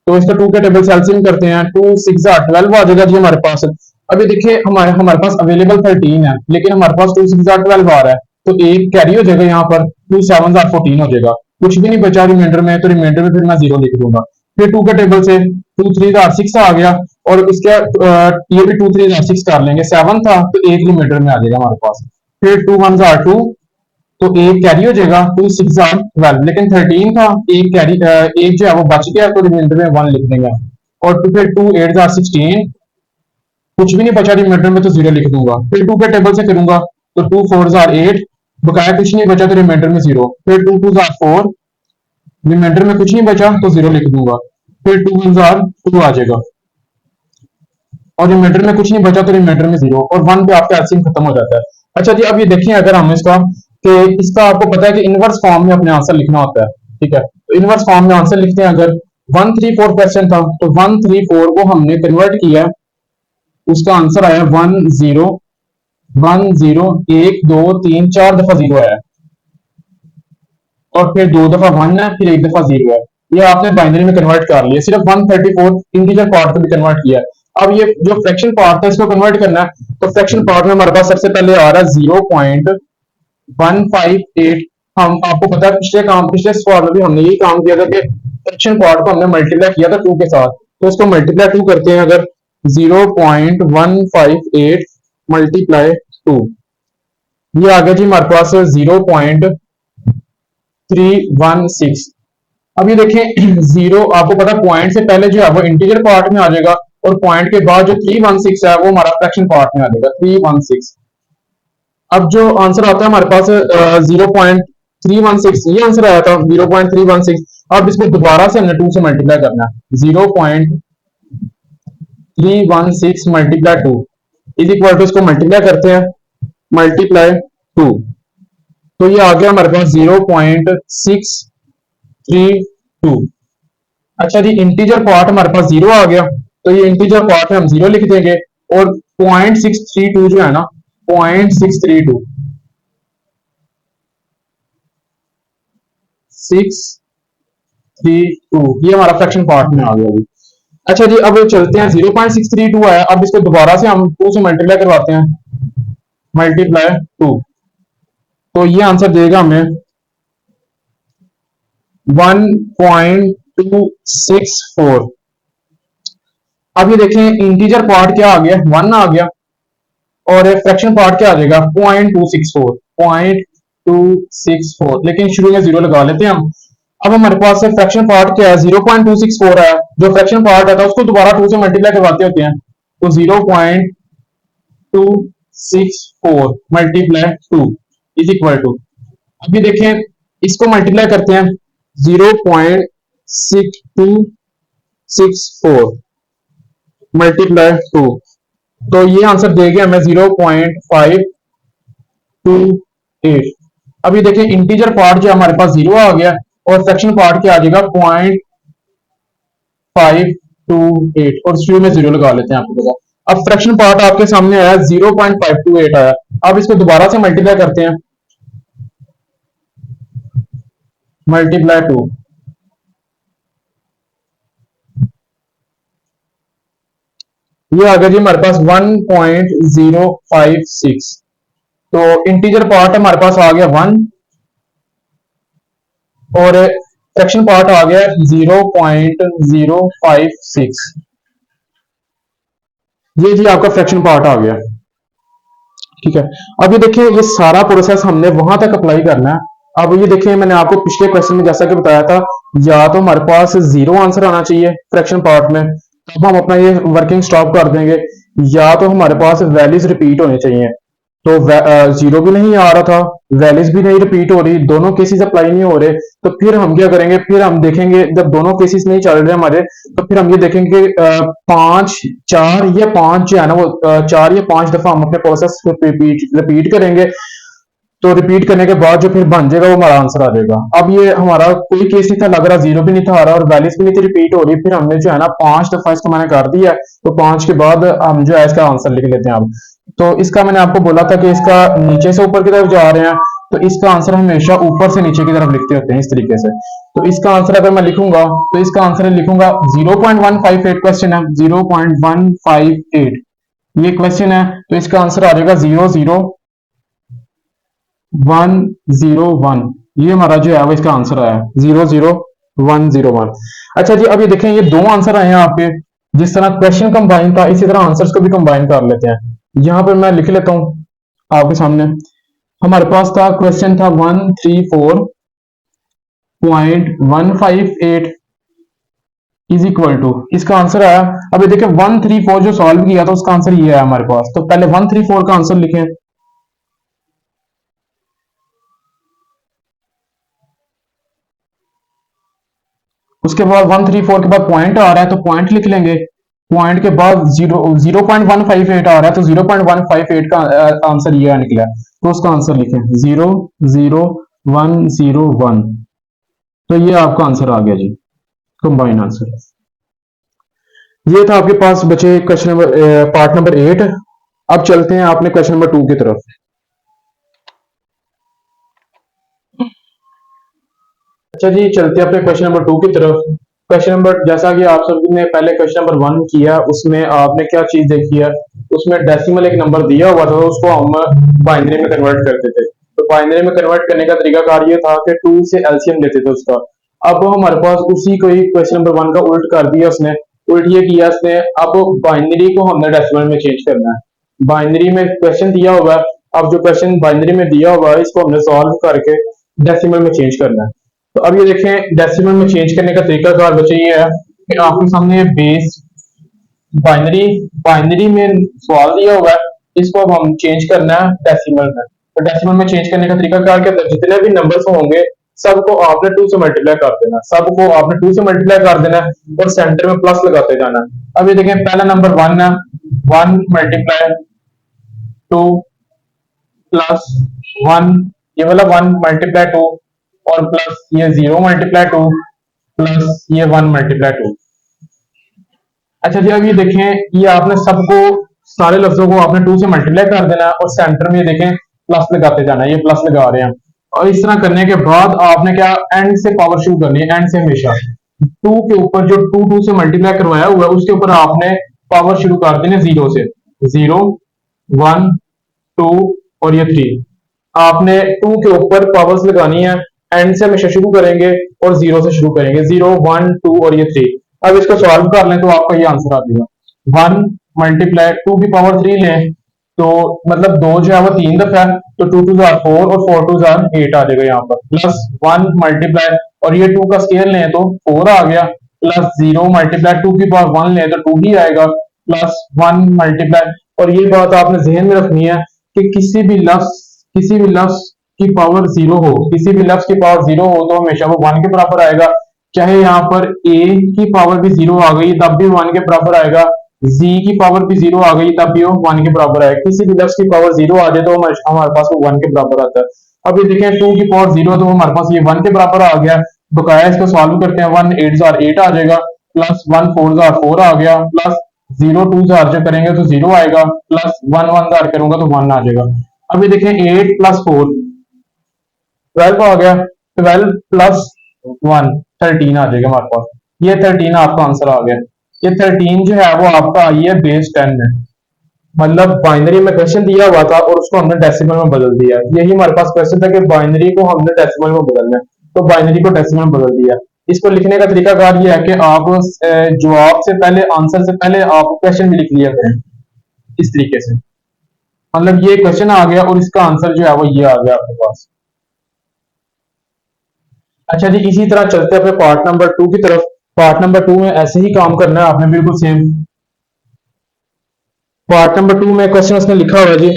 तो इसका 2 के टेबल से एलसीएम करते हैं, 2 6 12 आ जाएगा जी हमारे पास। अभी देखिए, हमारे पास अवेलेबल 13 है, लेकिन हमारे पास 2 6 12 आ रहा है, तो एक कैरी हो जाएगा यहाँ पर, 2 7 14 हो जाएगा। कुछ भी नहीं बचा रिमाइंडर में, तो रिमाइंडर में फिर मैं 0 लिख दूंगा। फिर 2 के टेबल से 2 3 6 आ गया, और इसके ये भी 2 3 6 कर लेंगे। 7 था तो एक रिमाइंडर में आ जाएगा हमारे पास। फिर 2 1 2, तो एक कैरी हो जाएगा, 2 6 12, लेकिन 13 था, एक कैरी एक जो है वो बच गया, तो रिमाइंडर में 1 लिख देंगे। और फिर 2 8 16, कुछ भी नहीं बचा रिमाइंडर में, तो 0 लिख दूंगा। फिर 2 के टेबल से करूंगा, तो 2 4 8, बकाया कुछ नहीं बचा, तो रिमाइंडर में 0। फिर 2 2 4, रिमाइंडर में कुछ नहीं बचा, तो 0 लिख दूंगा। फिर 2 1 2 आ जाएगा, और रिमाइंडर में कुछ नहीं बचा, तो रिमाइंडर में 0, और 1 पे आपका एलसीएम खत्म हो जाता है। अच्छा जी, अब ये देखिए, अगर हम इसका आपको पता है कि इनवर्स फॉर्म में अपने आंसर लिखना होता है। ठीक है, तो इनवर्स फॉर्म में आंसर लिखते हैं। अगर 134 क्वेश्चन था, तो 134 को हमने कन्वर्ट किया, उसका आंसर आया 10 10, 1 2 3 4 दफा 0 आया, और फिर 2 दफा 1 है, फिर 1 दफा 0 है। ये आपने बाइनरी में कन्वर्ट कर लिया, सिर्फ 134 इंटीजर पार्ट में भी कन्वर्ट किया। अब ये जो फ्रैक्शन पार्ट था इसको कन्वर्ट करना है, तो फ्रैक्शन पार्ट में हमारे पास सबसे पहले आ रहा है 0.158। हम आपको पता है पिछले सवाल में भी हमने यही काम किया था कि फ्रैक्शन पार्ट को हमने मल्टीप्लाई किया था 2 के साथ, तो इसको मल्टीप्लाई 2 करते हैं। अगर 0.158 मल्टीप्लाई 2, ये आ गया जी हमारे पास 0.316। अब ये देखें जीरो, आपको पता पॉइंट से पहले जो है वो इंटीजर पार्ट में आ जाएगा, और पॉइंट के बाद जो 316 है वो हमारा फ्रैक्शन पार्ट में आ जाएगा 316। अब जो आंसर आता है हमारे पास 0.316, ये आंसर आया था 0.316। अब इसको दोबारा से हमने 2 से मल्टीप्लाई करना है, 0.316 मल्टीप्लाई 2 इज इक्वल टू, इसको मल्टीप्लाई करते हैं, मल्टीप्लाई 2, तो ये आ गया हमारे पास 0.632। अच्छा जी, इंटीजर पार्ट हमारे पास जीरो आ गया, तो ये इंटीजर पार्ट में हम जीरो लिख देंगे, और 0.632 जो है ना, 0.632 632 ये हमारा फ्रैक्शन पार्ट में आ गया जी। अच्छा जी, अब चलते हैं, 0.632 आया, अब इसको दोबारा से हम 2 से मल्टीप्लाई करवाते हैं, मल्टीप्लाई 2, तो ये आंसर देगा हमें 1.264। अब ये देखें इंटीजर पार्ट क्या आ गया, 1 आ गया, और फ्रैक्शन पार्ट क्या आ जाएगा 0.264, 0.264, लेकिन शुरू में जीरो लगा लेते हैं हम। अब हमारे पास फ्रैक्शन पार्ट क्या है, 0.264 है, जो फ्रैक्शन पार्ट है उसको दोबारा 2 से मल्टीप्लाई करवाते होते हैं, तो 0.264 मल्टीप्लाई 2 इज इक्वल टू, अभी देखें इसको मल्टीप्लाई करते हैं, 0.6264 मल्टीप्लाई 2, तो ये आंसर देगा हमें 0.528। अभी देखें इंटीजर पार्ट जो हमारे पास जीरो आ गया, और फ्रैक्शन पार्ट क्या आ जाएगा 0.528, और शुरू में जीरो लगा लेते हैं, आपको पता। अब फ्रैक्शन पार्ट आपके सामने आया 0.528 आया, अब इसको दोबारा से मल्टीप्लाई करते हैं, मल्टीप्लाई 2, ये आ गया जी हमारे पास 1.056। तो इंटीजर पार्ट हमारे पास आ गया 1, और फ्रैक्शन पार्ट आ गया 0.056। ये जी आपका फ्रैक्शन पार्ट आ गया, ठीक है। अब ये देखिए ये सारा प्रोसेस हमने वहां तक अप्लाई करना है। अब ये देखिए मैंने आपको पिछले क्वेश्चन में जैसा कि बताया था, या तो हमारे पास जीरो आंसर आना चाहिए फ्रैक्शन पार्ट में, तब हम अपना ये वर्किंग स्टॉप कर देंगे, या तो हमारे पास वैल्यूज रिपीट होनी चाहिए। तो जीरो भी नहीं आ रहा था, वैल्यूज भी नहीं रिपीट हो रही, दोनों केसेस अप्लाई नहीं हो रहे, तो फिर हम क्या करेंगे, फिर हम देखेंगे जब दोनों केसेस नहीं चल रहे हमारे, तो फिर हम ये देखेंगे 4 या 5 जो है ना वो 4 या 5 दफा हम अपने प्रोसेस रिपीट करेंगे, तो रिपीट करने के बाद जो फिर बन जाएगा वो हमारा आंसर आ जाएगा। अब ये हमारा कोई केस नहीं था लग रहा, जीरो भी नहीं था आ रहा, और वैल्यूज भी नहीं थी रिपीट हो रही, फिर हमने जो है ना 5 दफा इसको मैंने कर दिया, तो 5 के बाद हम जो है इसका आंसर लिख लेते हैं। अब तो इसका मैंने आपको बोला था कि इसका नीचे से ऊपर की तरफ जा रहे हैं, तो इसका आंसर हमेशा ऊपर से नीचे की तरफ लिखते होते हैं इस तरीके से। तो इसका आंसर अगर मैं लिखूंगा, तो इसका आंसर लिखूंगा 0.158 क्वेश्चन है, 0.158 ये क्वेश्चन है, तो इसका आंसर आ जाएगा 00101। ये हमारा जो है वो इसका आंसर आया 00101। अच्छा जी, अब ये देखें ये दो आंसर आए हैं आपके, जिस तरह क्वेश्चन कंबाइन था इसी तरह आंसर्स को भी कंबाइन कर लेते हैं। यहां पर मैं लिख लेता हूं आपके सामने, हमारे पास था क्वेश्चन था 134.158 इज इक्वल टू, इसका आंसर आया। अब ये देखें 134 जो सॉल्व किया था उसका आंसर ये आया हमारे पास, तो पहले 134 का आंसर लिखें, उसके बाद 134 के बाद पॉइंट आ रहा है तो पॉइंट लिख लेंगे, पॉइंट के बाद 0.158 आ रहा है तो 0.158 का आंसर ये निकला, तो उसका आंसर लिखें 00101। तो ये आपका आंसर आ गया जी, कंबाइन आंसर। ये था आपके पास बचे क्वेश्चन नंबर पार्ट नंबर 8। अब चलते हैं आपने क्वेश्चन नंबर 2 की तरफ। अच्छा जी, चलते हैं अपने क्वेश्चन नंबर 2 की तरफ। क्वेश्चन नंबर, जैसा कि आप सबने पहले क्वेश्चन नंबर 1 किया, उसमें आपने क्या चीज देखी है, उसमें डेसिमल एक नंबर दिया हुआ था, उसको हम बाइनरी में कन्वर्ट करते थे। तो बाइनरी में कन्वर्ट करने का तरीकाकार ये था कि 2 से एलसीएम लेते थे उसका। अब हमारे पास उसी को ही क्वेश्चन नंबर 1 का उल्ट कर दिया उसने। उल्ट ये किया उसने, अब बाइनरी को हमने डेसिमल में चेंज करना है। बाइनरी में क्वेश्चन दिया हुआ है, अब जो क्वेश्चन बाइनरी में दिया हुआ है इसको हमने सॉल्व करके डेसिमल में चेंज करना है। तो अब ये देखें, डेसिमल में चेंज करने का तरीका कार बच्चे ये है कि आपके सामने बेस बाइनरी बाइनरी में सवाल दिया हुआ है, इसको अब हम चेंज करना है डेसिमल में। तो डेसिमल में चेंज करने का तरीका कार के अंदर जितने भी नंबर्स होंगे सबको आपने 2 से मल्टीप्लाई कर देना, सबको आपने 2 से मल्टीप्लाई कर देना है और सेंटर में प्लस लगाते जाना है। अब ये देखें, पहला नंबर 1 है, 1 मल्टीप्लाई 2 प्लस 1, ये वाला 1 मल्टीप्लाई 2 और प्लस ये 0 मल्टीप्लाई 2 प्लस ये 1 मल्टीप्लाई 2। अच्छा जी, अब ये देखें, ये आपने सबको सारे लफ्जों को आपने 2 से मल्टीप्लाई कर देना है और सेंटर में देखें प्लस लगाते जाना है, ये प्लस लगा रहे हैं। और इस तरह करने के बाद आपने क्या एंड से पावर शुरू करनी है, एंड से हमेशा 2 के ऊपर जो 2 से मल्टीप्लाई करवाया हुआ है उसके ऊपर आपने पावर शुरू कर देनी है 0 से। 0 1 2 और ये 3, आपने 2 के ऊपर पावर्स लगानी है, एंड से हमेशा शुरू करेंगे और 0 से शुरू करेंगे। 0 1 2 और ये 3। अब इसको सॉल्व कर लें तो आपका ये आंसर आ जाएगा। 1 मल्टीप्लाई 2 की पावर 3 लें तो मतलब 2 जो है वो 3 दफा है, तो 2 2 जार 4 और 4 2 जार 8 आ जाएगा यहाँ पर। प्लस 1 मल्टीप्लाई और ये 2 का स्केयर लें तो 4 आ गया, प्लस 0 मल्टीप्लाई 2 की पावर 1 लें तो 2 ही आएगा, प्लस 1 मल्टीप्लाई। और ये बात आपने जहन में रखनी है कि किसी भी लफ्ज की पावर 0 हो, किसी भी लफ्ज की पावर 0 हो तो हमेशा वो 1 के बराबर आएगा। चाहे यहाँ पर a की पावर भी 0 आ गई तब भी 1 के बराबर आएगा, z की पावर भी 0 आ गई तब भी वो 1 के बराबर आएगा। किसी भी लफ्ज की पावर 0 आ जाए तो हमारे पास वो 1 के बराबर आता है। अब ये देखें, 2 की पावर 0 तो हमारे पास ये 1 के बराबर आ गया। बकाया इसको सॉल्व करते हैं, 1 8 जार 8 आ जाएगा, प्लस 1 4 जार 4 आ गया, प्लस 0 2 जार जो करेंगे तो 0 आएगा, प्लस 1 1 जार करूंगा तो 1 आ जाएगा। अब ये देखें, 8 प्लस 4 12 आ गया, 12 प्लस 1 13 आ जाएगा हमारे पास। ये 13 आपका आंसर आ गया। ये 13 जो है वो आपका आई है बेस 10 में, मतलब बाइनरी में क्वेश्चन दिया हुआ था और उसको हमने डेसिमल में बदल दिया। यही हमारे पास क्वेश्चन था कि बाइनरी को हमने डेसिमल में बदलना है, तो बाइनरी को डेसिमल में बदल दिया। इसको लिखने का तरीका कार ये है कि आप जवाब से पहले, आंसर से पहले आप क्वेश्चन भी लिख लिया करें इस तरीके से। मतलब ये क्वेश्चन आ गया और इसका आंसर जो है वो ये आ गया आपके पास। अच्छा जी, इसी तरह चलते हैं अपने पार्ट नंबर 2 की तरफ। पार्ट नंबर 2 में ऐसे ही काम करना है आपने, बिल्कुल सेम। पार्ट नंबर 2 में क्वेश्चन उसने लिखा हुआ है जी,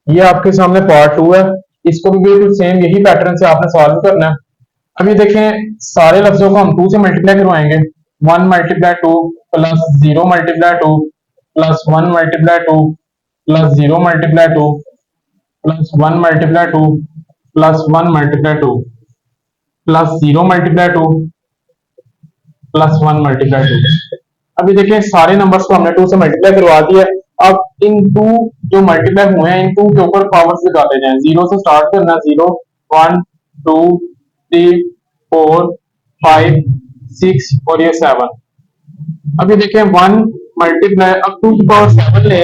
ये आपके सामने पार्ट 2 है। इसको भी बिल्कुल सेम यही पैटर्न से आपने सॉल्व करना है। अब ये देखें, सारे लफ्जों को हम 2 से मल्टीप्लाई करवाएंगे। 1 multiply 2 plus 0 multiply 2 plus 1 multiply 2 plus 0 multiply 2 plus 1 multiply 2 plus 1 multiply 2 plus 0 multiply 2 plus 1 multiply 2। अभी देखिए, सारे नंबर्स को हमने 2 से मल्टीप्लाई करवा दिया। अब इन 2 जो मल्टीप्लाई हुए हैं इन 2 के ऊपर पावर्स लगाते जाएं। 0 से स्टार्ट करना, 0 1 2 3 4 5 6 और ये 7। अभी देखें, 1 मल्टीप्लाई, अब 2 की पावर 7 ले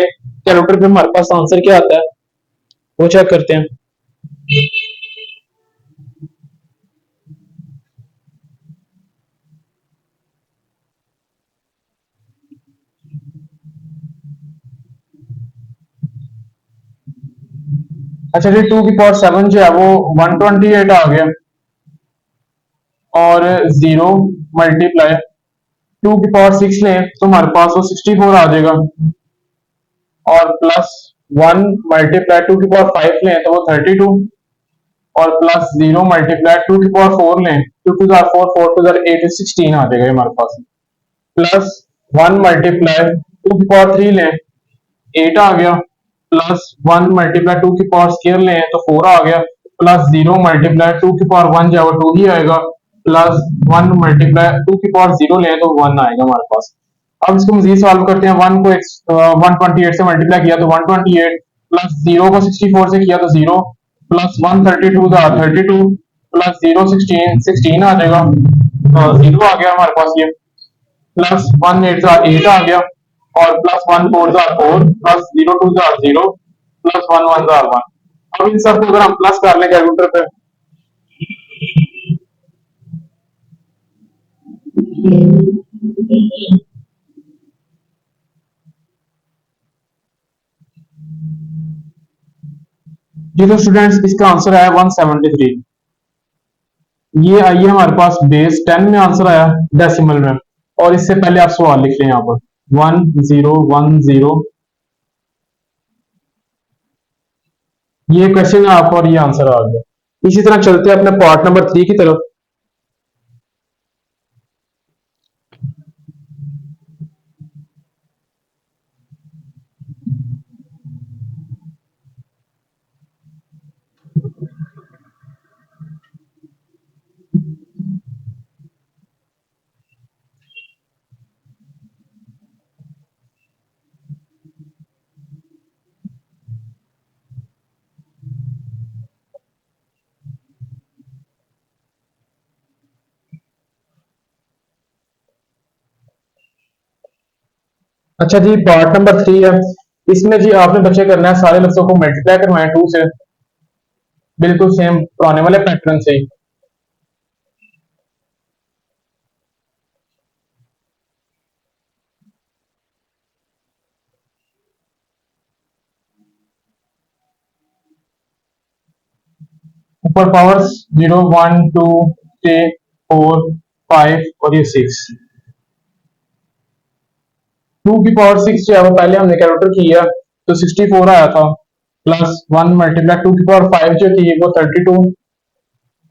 कैलकुलेटर पे हमारे पास आंसर क्या आता है वो चेक करते हैं। अच्छा जी, 2 की पावर 7 जो है वो 128 आ गया और 0 मल्टीप्लाई 2 की पावर 6 लें तो हमारे पास वो 64 आ जाएगा और प्लस 1 मल्टीप्लाई 2 की पावर 5 लें तो वो 32 और प्लस 0 मल्टीप्लाई 2 की पावर 4 लें, 2 2 जार 4 4 2 जार 8 16 आ जाएगा हमारे पास। प्लस 1 मल्टीप्लाई 2 की पावर 3 लें, 8 आ गया, प्लस 1 मल्टीप्लाई 2 की पावर स्क्वायर लें तो 4 आ गया, प्लस 0 मल्टीप्लाई 2 की पावर 1 जो है वो 2 ही आएगा, प्लस 1 मल्टीप्लाई 2 की पावर 0 लें तो 1 आएगा हमारे पास। अब इसको मजीद सॉल्व करते हैं। 128 से मल्टीप्लाई किया तो 128, प्लस 0 को 64 से किया तो 0, प्लस 132 का 32, प्लस 0 16 16 आ जाएगा, 0 आ गया हमारे पास ये, प्लस 1 8 का 8 आ गया, और प्लस 1 4 का 4, प्लस 0 2 का 0, प्लस 1 1 का 1। अब इन सबको अगर हम प्लस कर लें कैलकुलेटर पे, जी तो स्टूडेंट्स इसका आंसर आया 173। ये आइए हमारे पास बेस 10 में आंसर आया डेसिमल में, और इससे पहले आप सवाल लिख लें यहाँ पर 1010, ये क्वेश्चन है आपका और ये आंसर आ गया। इसी तरह चलते हैं अपने पार्ट नंबर 3 की तरफ। अच्छा जी, पार्ट नंबर 3 है। इसमें जी आपने बच्चे करना है सारे लफ्जों को मल्टीप्लाई करवाएं 2 से, बिल्कुल सेम पुराने वाले पैटर्न से ही। ऊपर पावर्स 0 1 2 3 4 5 और ये 6, 2 की पावर 6 जो है वो पहले हमने कैलकुलेटर किया तो 64 आया था, प्लस 1 मल्टीप्लाई 2 की पावर 5 जो थी वो 32,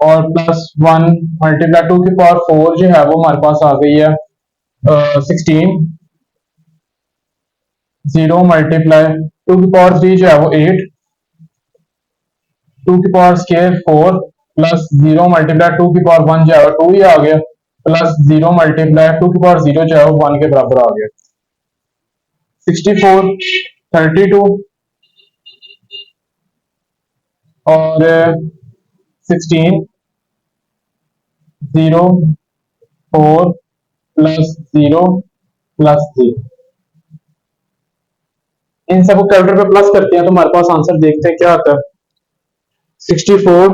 और प्लस 1 मल्टीप्लाई 2 की पावर 4 जो है वो हमारे पास आ गई है 16, 0 मल्टीप्लाई 2 की पावर 3 जो है वो 8, 2 की पावर स्केयर 4, प्लस 0 मल्टीप्लाई 2 की पावर 1 जो है वो 2 ही आ गया, प्लस 0 मल्टीप्लाई 2 की पावर 0 जो है वो 1 के बराबर आ गया। 64, 32 और 16, 0 4 प्लस 0 प्लस 3, इन सबको कैलकुलेटर पे प्लस करते हैं तो हमारे पास आंसर देखते हैं क्या आता है। 64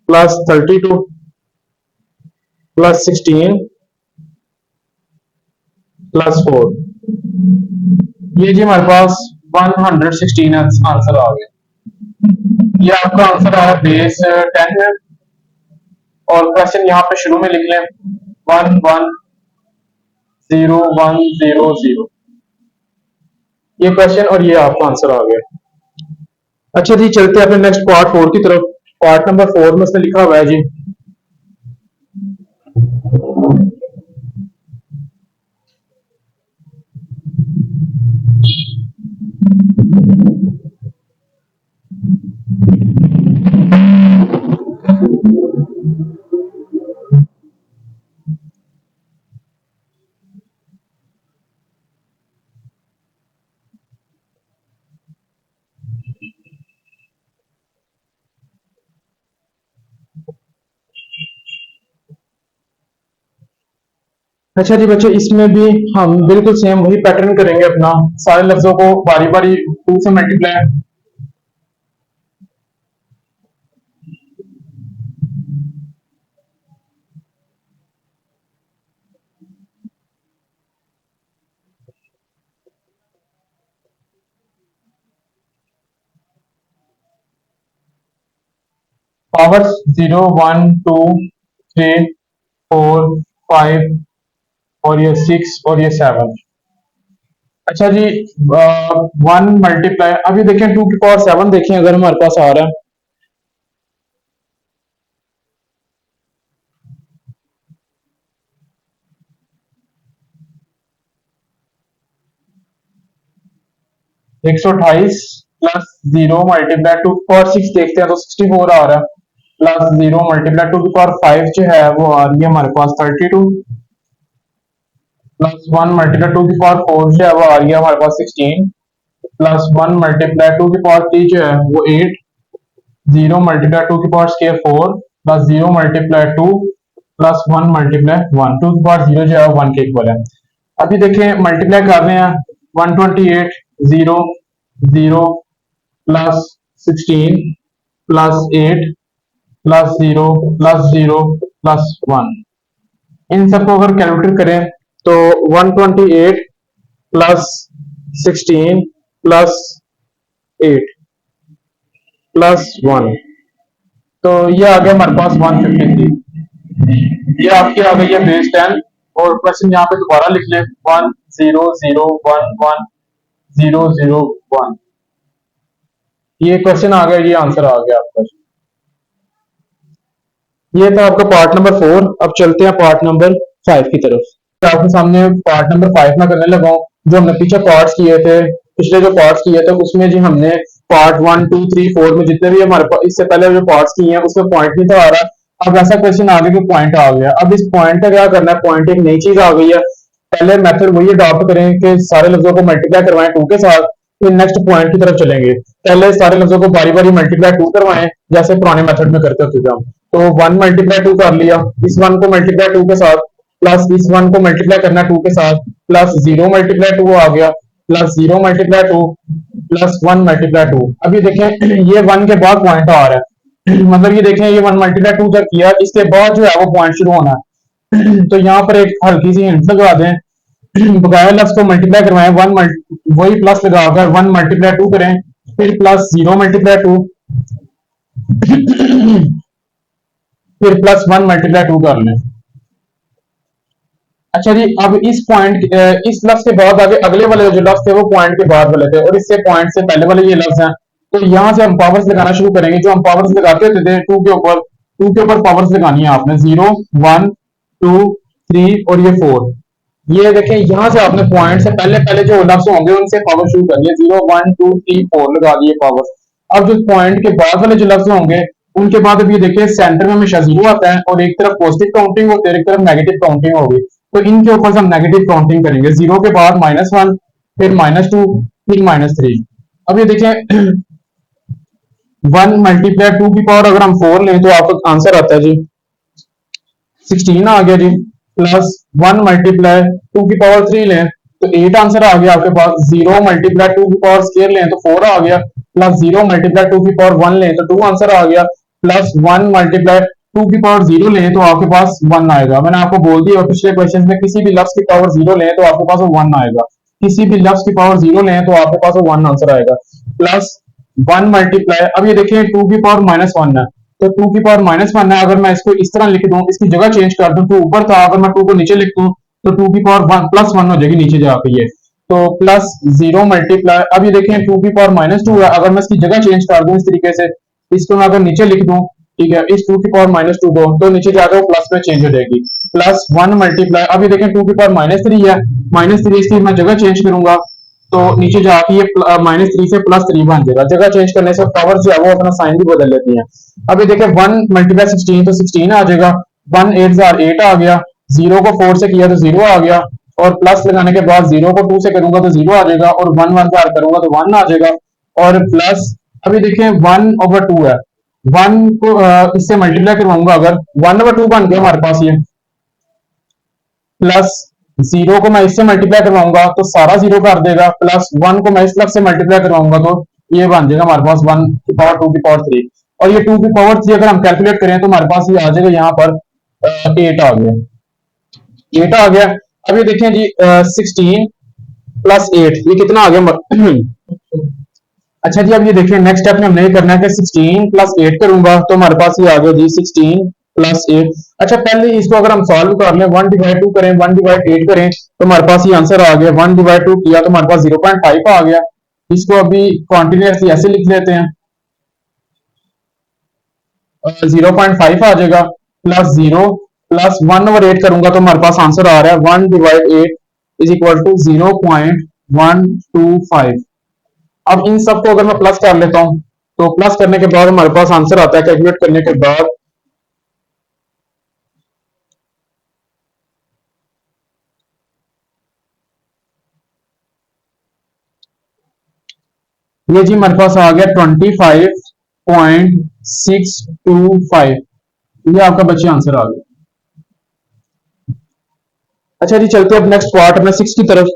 प्लस 32 प्लस 16 प्लस 4, ये जी हमारे पास 116 आंसर आ गया। ये आपका आंसर आया बेस 10 है, और क्वेश्चन यहाँ पे शुरू में लिख लें 110100, ये क्वेश्चन और ये आपका आंसर आ गया। अच्छा जी, चलते हैं अपने नेक्स्ट पार्ट 4 की तरफ। पार्ट नंबर 4 में उसने लिखा हुआ है जी, अच्छा जी बच्चे, इसमें भी हम बिल्कुल सेम वही पैटर्न करेंगे अपना, सारे लफ्जों को बारी बारी 2 से मल्टीप्लाई। पावर्स 0 1 2 3 4 5 और ये 6 और ये 7। अच्छा जी, 1 मल्टीप्लाई, अभी देखें 2 की पावर 7 देखें अगर हमारे पास आ रहा है, एक सौ अट्ठाईस, प्लस 0 मल्टीप्लाई 2 की पावर 6 देखते हैं तो 64 आ रहा है, प्लस 0 मल्टीप्लाई 2 की पावर 5 जो है वो आ रही है हमारे पास 32, प्लस 1 मल्टीप्लाई 2 की पावर 4 जो है वो आ रही है हमारे पास 16, प्लस 1 मल्टीप्लाई 2 की पावर 3 जो है वो 8, 0 मल्टीप्लाई 2 की power square 4, plus 0 multiply 2 plus 1 multiply 1, 2 की पावर 0 जो है 1 के इक्वल है। अभी देखिए मल्टीप्लाई कर रहे हैं, 128 0 0 plus 16 plus 8 plus 0 plus 0 plus 1, इन सबको अगर कैलकुलेट करें तो 128 प्लस 16 प्लस 8 प्लस 1, तो ये आ गया हमारे पास 153। ये आपकी आ गई है बेस 10, और क्वेश्चन यहाँ पे दोबारा लिख ले 1 0 0 1 1 0 0 1, ये क्वेश्चन आ गया, ये आंसर आ गया आपका। ये था आपका पार्ट नंबर 4। अब चलते हैं पार्ट नंबर 5 की तरफ। तो आपके सामने पार्ट नंबर 5 में करने लगा हूँ। जो हमने पीछे पार्ट्स किए थे, पिछले जो पार्ट्स किए थे उसमें जी हमने पार्ट 1 2 3 4 में जितने भी हमारे पास इससे पहले जो पार्ट्स किए हैं उसमें पॉइंट नहीं था आ रहा। अब ऐसा क्वेश्चन आ गया कि पॉइंट आ गया। अब इस पॉइंट का क्या करना है, पॉइंट एक नई चीज आ गई है। पहले मेथड वही अडॉप्ट करें कि सारे लफ्जों को मल्टीप्लाई करवाएं 2 के साथ, फिर नेक्स्ट पॉइंट की तरफ चलेंगे। पहले सारे लफ्जों को बारी बारी मल्टीप्लाई 2 करवाएं जैसे पुराने मेथड में करते होते थे हम। तो 1 मल्टीप्लाई 2 कर लिया, इस 1 को मल्टीप्लाई 2 के साथ, प्लस इस 1 को मल्टीप्लाई करना 2 के साथ, प्लस 0 मल्टीप्लाई 2 आ गया, प्लस 0 मल्टीप्लाई 2 प्लस 1 मल्टीप्लाई 2। अभी देखें ये 1 के बाद पॉइंट आ रहा है, मतलब ये देखें ये 1 मल्टीप्लाई 2 जब किया इसके बाद जो है वो पॉइंट शुरू होना है। तो यहाँ पर एक हल्की सी हिंट लगा दें, बकाया लफ्ज को मल्टीप्लाई करवाएं, वही प्लस लगाकर 1 मल्टीप्लाई 2 करें, फिर प्लस 0 मल्टीप्लाई 2 फिर प्लस 1 मल्टीप्लाई 2 कर लें। अच्छा जी, अब इस पॉइंट इस लफ्ज के बाद आगे अगले वाले जो लफ्ज थे वो पॉइंट के बाद वाले थे, और इससे पॉइंट से पहले वाले ये लफ्ज हैं। तो यहां से हम पावर्स लगाना शुरू करेंगे। जो हम पावर्स लगाते होते थे 2 के ऊपर पावर्स लगानी है आपने, 0 1 2 3 और ये 4। ये देखें यहाँ से आपने पॉइंट से पहले पहले जो लफ्ज होंगे उनसे पावर शुरू करिए, 0 1 2 3 4 लगा दिए पावर। अब जो पॉइंट के बाद वाले जो लफ्ज होंगे उनके बाद अभी देखिए सेंटर में हमेशा 0 आता है, और एक तरफ पॉजिटिव काउंटिंग होती है, एक तरफ नेगेटिव काउंटिंग होगी। तो इनके ऊपर से हम नेगेटिव काउंटिंग करेंगे, 0 के बाद -1 फिर -2 फिर -3। अब ये देखिए 1 मल्टीप्लाई 2 की पावर अगर हम 4 लें तो आपका आंसर आता है जी 16 आ गया जी, प्लस 1 मल्टीप्लाई 2 की पावर 3 लें तो 8 आंसर आ गया आपके पास। 0 मल्टीप्लाई 2 की पावर स्क्वायर लें तो 4 आ गया, प्लस 0 मल्टीप्लाई 2 की पावर 1 लें तो 2 आंसर आ गया, प्लस 1 मल्टीप्लाई 2 की पावर 0 लें तो आपके पास 1 आएगा। मैंने आपको बोल दिया पिछले क्वेश्चन में, किसी भी लफ्ज की पावर 0 लें तो आपके पास वो 1 आएगा, किसी भी लफ्ज की पावर 0 लें तो आपके पास वो 1 आंसर आएगा। प्लस 1 मल्टीप्लाई, अब ये देखिए 2 की पावर -1 है, तो 2 की पावर -1 है। अगर मैं इसको इस तरह लिख दूं, इसकी जगह चेंज कर दूं, 2 ऊपर था, अगर मैं 2 को नीचे लिख दूं तो 2 की पावर 1 +1 हो जाएगी नीचे जाके ये, तो प्लस 0 मल्टीप्लाई, अब ये देखें 2 की पावर -2 है, अगर मैं इसकी जगह चेंज कर दूं इस तरीके से, इसको मैं अगर नीचे लिख दूं, ठीक है, इस 2 की पावर -2 दो तो नीचे जाकर वो प्लस में चेंज हो जाएगी, प्लस 1 मल्टीप्लाई, अब ये देखें 2 की पावर -3 है, -3 इसकी मैं जगह चेंज करूंगा तो नीचे जाके ये -3 से +3 बन जाएगा। जगह चेंज करने से पावर जो है वो अपना साइन भी बदल लेती है। अब ये देखिए 1 मल्टीप्लाई 16 तो 16 आ जाएगा, 1 8 8 आ गया, 0 को 4 से किया तो 0 आ गया, और प्लस लगाने के बाद 0 को 2 से करूंगा तो 0 आ जाएगा, और 1 1 करूंगा तो 1 आ जाएगा, और प्लस अभी देखिए 1/2 है, 1 को इससे मल्टीप्लाई करवाऊंगा, अगर 1/2 बन गया हमारे पास ये, प्लस 0 को मैं इससे मल्टीप्लाई करवाऊंगा तो सारा 0 कर देगा, प्लस 1 को मैं इस लफ्ज से मल्टीप्लाई करवाऊंगा तो ये बन जाएगा हमारे पास 1 की पावर 2 की पावर 3, और ये 2 की पावर 3 अगर हम कैलकुलेट करें तो हमारे पास ये आ जाएगा यहाँ पर 8 आ गया, 8 आ गया। अब ये देखें जी 16 प्लस 8 ये कितना आ गया। अच्छा जी, अब ये देखिए नेक्स्ट स्टेप में हमने ये करना है कि 16 प्लस 8 करूंगा तो हमारे पास ये आ गया जी 16 प्लस 8। अच्छा, पहले इसको अगर हम सॉल्व कर लें, 1/2 करें, 1/8 करें तो हमारे पास ये आंसर आ गया, 1/2 किया तो हमारे पास 0.5 आ गया। इसको अभी कॉन्टिन्यूसली ऐसे लिख लेते हैं, 0.5 आ जाएगा, प्लस 0 प्लस 1/8 करूंगा तो हमारे पास आंसर आ रहा है 1/8 इज इक्वल टू 0.125। अब इन सबको अगर मैं प्लस कर लेता हूं तो प्लस करने के बाद हमारे पास आंसर आता है कैलकुलेट करने के बाद ये जी हमारे पास आ गया 25.625। ये आपका बच्चे आंसर आ गया। अच्छा जी चलते अब नेक्स्ट पार्ट में 6 की तरफ।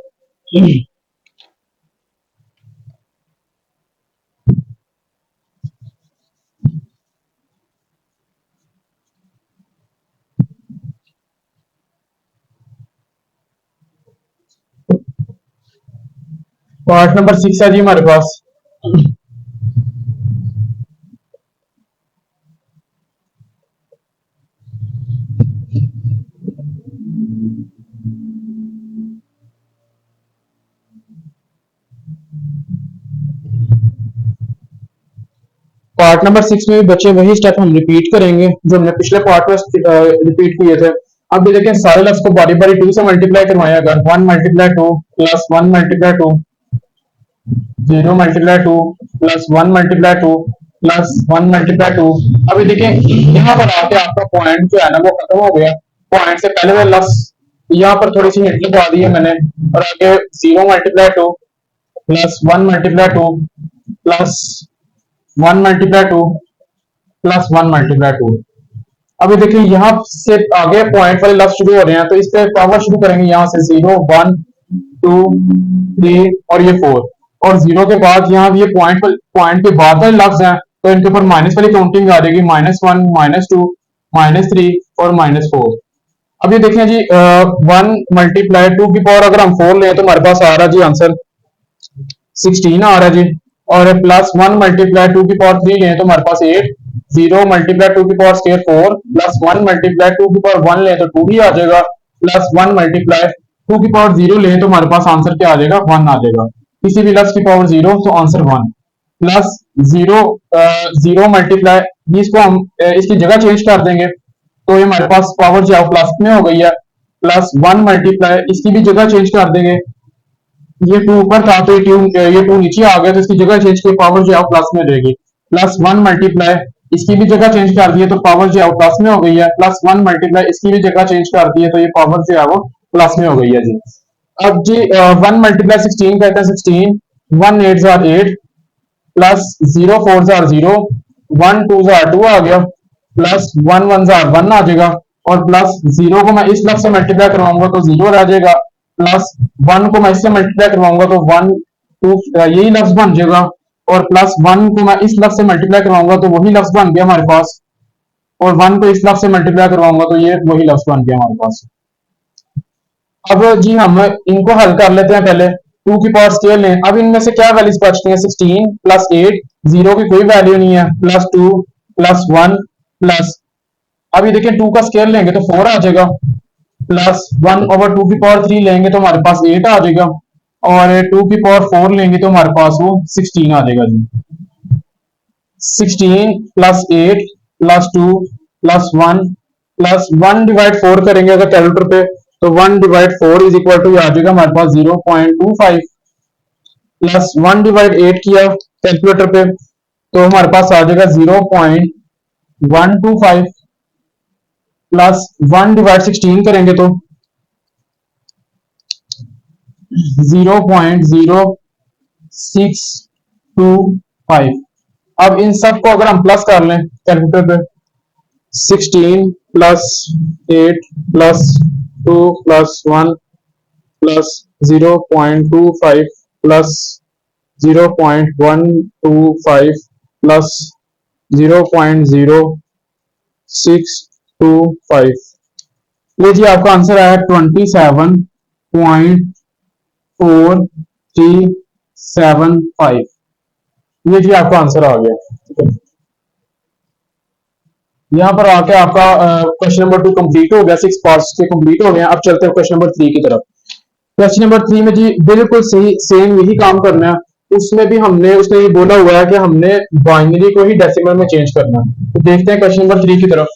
पार्ट नंबर 6 है जी हमारे पास। पार्ट नंबर 6 में भी बच्चे वही स्टेप हम रिपीट करेंगे जो हमने पिछले पार्ट में रिपीट किए थे। अब भी देखें सारे लफ्ज को बारी बारी 2 से मल्टीप्लाई करवाएं। अगर 1 multiply 2 plus 1 multiply 2 0 multiply 2 plus 1 multiply 2 plus 1 multiply 2। अभी देखिए यहाँ पर आके आपका पॉइंट जो है ना वो खत्म हो गया। पॉइंट से पहले वाला लफ्ज यहाँ पर थोड़ी सी हिंट लगा दी है मैंने। और आगे 0 multiply 2 plus 1 multiply 2 plus 1 multiply 2 plus 1 multiply 2। अभी देखिए यहाँ से आगे पॉइंट वाले लफ्ज शुरू हो रहे हैं तो इस पे पावर शुरू करेंगे यहाँ से 0 1 2 3 और ये 4। और 0 के बाद यहाँ ये पॉइंट के बाद वाले लफ्ज हैं तो इनके ऊपर माइनस वाली काउंटिंग आ जाएगी -1 -2 -3 और -4। अब ये देखें जी 1 मल्टीप्लाई 2 की पावर अगर हम 4 लें तो हमारे पास आ रहा है जी आंसर 16 आ रहा है जी। और प्लस 1 मल्टीप्लाई 2 की पावर 3 लें तो हमारे पास 8। 0 मल्टीप्लाई 2 की पावर स्केयर 4 प्लस 1 मल्टीप्लाई 2 की पावर 1 लें तो 2 ही आ जाएगा। प्लस 1 मल्टीप्लाई 2 की पावर 0 लें तो हमारे पास आंसर क्या आ जाएगा 1 आ जाएगा। किसी भी लफ्ज की पावर 0 तो आंसर 1। प्लस 0 0 मल्टीप्लाई इसको हम इसकी जगह चेंज कर देंगे तो ये हमारे पास पावर जो है प्लस में हो गई है। प्लस 1 मल्टीप्लाई इसकी भी जगह चेंज कर देंगे। ये टू ऊपर था तो ये टू नीचे आ गया तो इसकी जगह चेंज की पावर जो है प्लस में रहेगी। प्लस 1 मल्टीप्लाई इसकी भी जगह चेंज कर दी है तो पावर जो है प्लस में हो गई है। प्लस 1 मल्टीप्लाई इसकी भी जगह चेंज कर दी है तो ये पावर जो है वो प्लस में हो गई है जी। अब जी 1 मल्टीप्लाई 16 कहते हैं 16 1 8 जार 8 प्लस 0 4 जार 0 1 2 जार 2 आ गया। प्लस 1 1 जार 1 आ जाएगा। और प्लस 0 को मैं इस लफ्ज से मल्टीप्लाई करवाऊंगा तो 0 रह जाएगा। प्लस 1 को मैं इससे मल्टीप्लाई करवाऊंगा तो 1 2 यही लफ्ज बन जाएगा। और प्लस 1 को मैं इस लफ्ज से मल्टीप्लाई करवाऊंगा तो वही लफ्ज बन गया हमारे पास। और 1 को इस लफ्ज से मल्टीप्लाई करवाऊंगा तो ये वही लफ्ज बन गया हमारे पास। अब जी हम इनको हल कर लेते हैं पहले 2 की पावर स्केयर लें। अब इनमें से क्या वैल्यूज बचती हैं 16 प्लस 8 0 की कोई वैल्यू नहीं है प्लस 2 प्लस 1 प्लस अभी देखिए 2 का स्केयर लेंगे तो 4 आ जाएगा। प्लस 1 ओवर 2 की पावर 3 लेंगे तो हमारे पास 8 आ जाएगा। और 2 की पावर 4 लेंगे तो हमारे पास वो 16 आ जाएगा जी। 16 plus 8 plus 2 plus 1 plus 1 divide 4 करेंगे अगर कैलकुलेटर पे तो 1 डिवाइड 4 इज इक्वल टू आ जाएगा हमारे पास 0.25। प्लस 1 डिवाइड 8 किया कैलकुलेटर पे तो हमारे पास आ जाएगा 0.125। प्लस 1 डिवाइड 16 करेंगे तो 0.0625। अब इन सब को अगर हम प्लस कर लें कैलकुलेटर पे 16 plus 8 plus 2 plus 1 plus 0.25 plus 0.125 plus 0.0625। ये जी आपका आंसर आया 27.4375। ये जी आपका आंसर आ गया। यहाँ पर आके आपका क्वेश्चन नंबर 2 कंप्लीट हो गया। 6 पार्ट्स के कंप्लीट हो गए हैं। अब चलते हैं क्वेश्चन नंबर 3 की तरफ। क्वेश्चन नंबर 3 में जी बिल्कुल सही सेम यही काम करना है। उसमें भी हमने उसने ये बोला हुआ है कि हमने बाइनरी को ही डेसिमल में चेंज करना है। तो देखते हैं क्वेश्चन नंबर 3 की तरफ।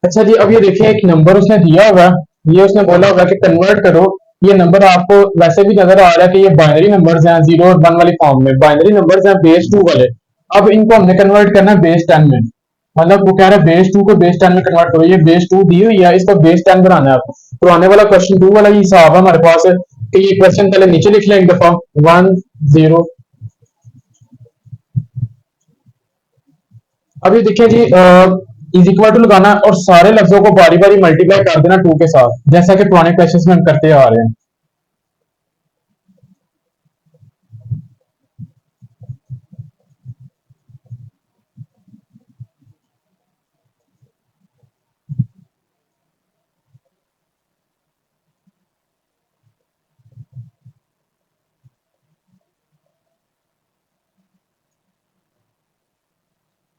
अच्छा जी, अब ये देखिए एक नंबर उसने दिया होगा, ये उसने बोला होगा कि कन्वर्ट करो। ये नंबर आपको वैसे भी नजर आ रहा है कि ये बाइनरी नंबर्स हैं, 0 और 1 वाली फॉर्म में बाइनरी नंबर्स हैं बेस 2 वाले। अब इनको हमने कन्वर्ट करना है बेस 10 में। मतलब वो कह रहा है बेस 2 को बेस 10 में कन्वर्ट करो। ये बेस 2 दी हुई है, इसको बेस 10 बनाना है आपको। पुराने वाला क्वेश्चन 2 वाला ही हिसाब है हमारे पास है कि ये क्वेश्चन पहले नीचे लिख लें एक दफा, 1 0। अभी देखिए जी, इज इक्वल टू लगाना है और सारे लफ्जों को बारी बारी मल्टीप्लाई कर देना 2 के साथ, जैसा कि पुराने क्वेश्चन में हम करते आ रहे हैं।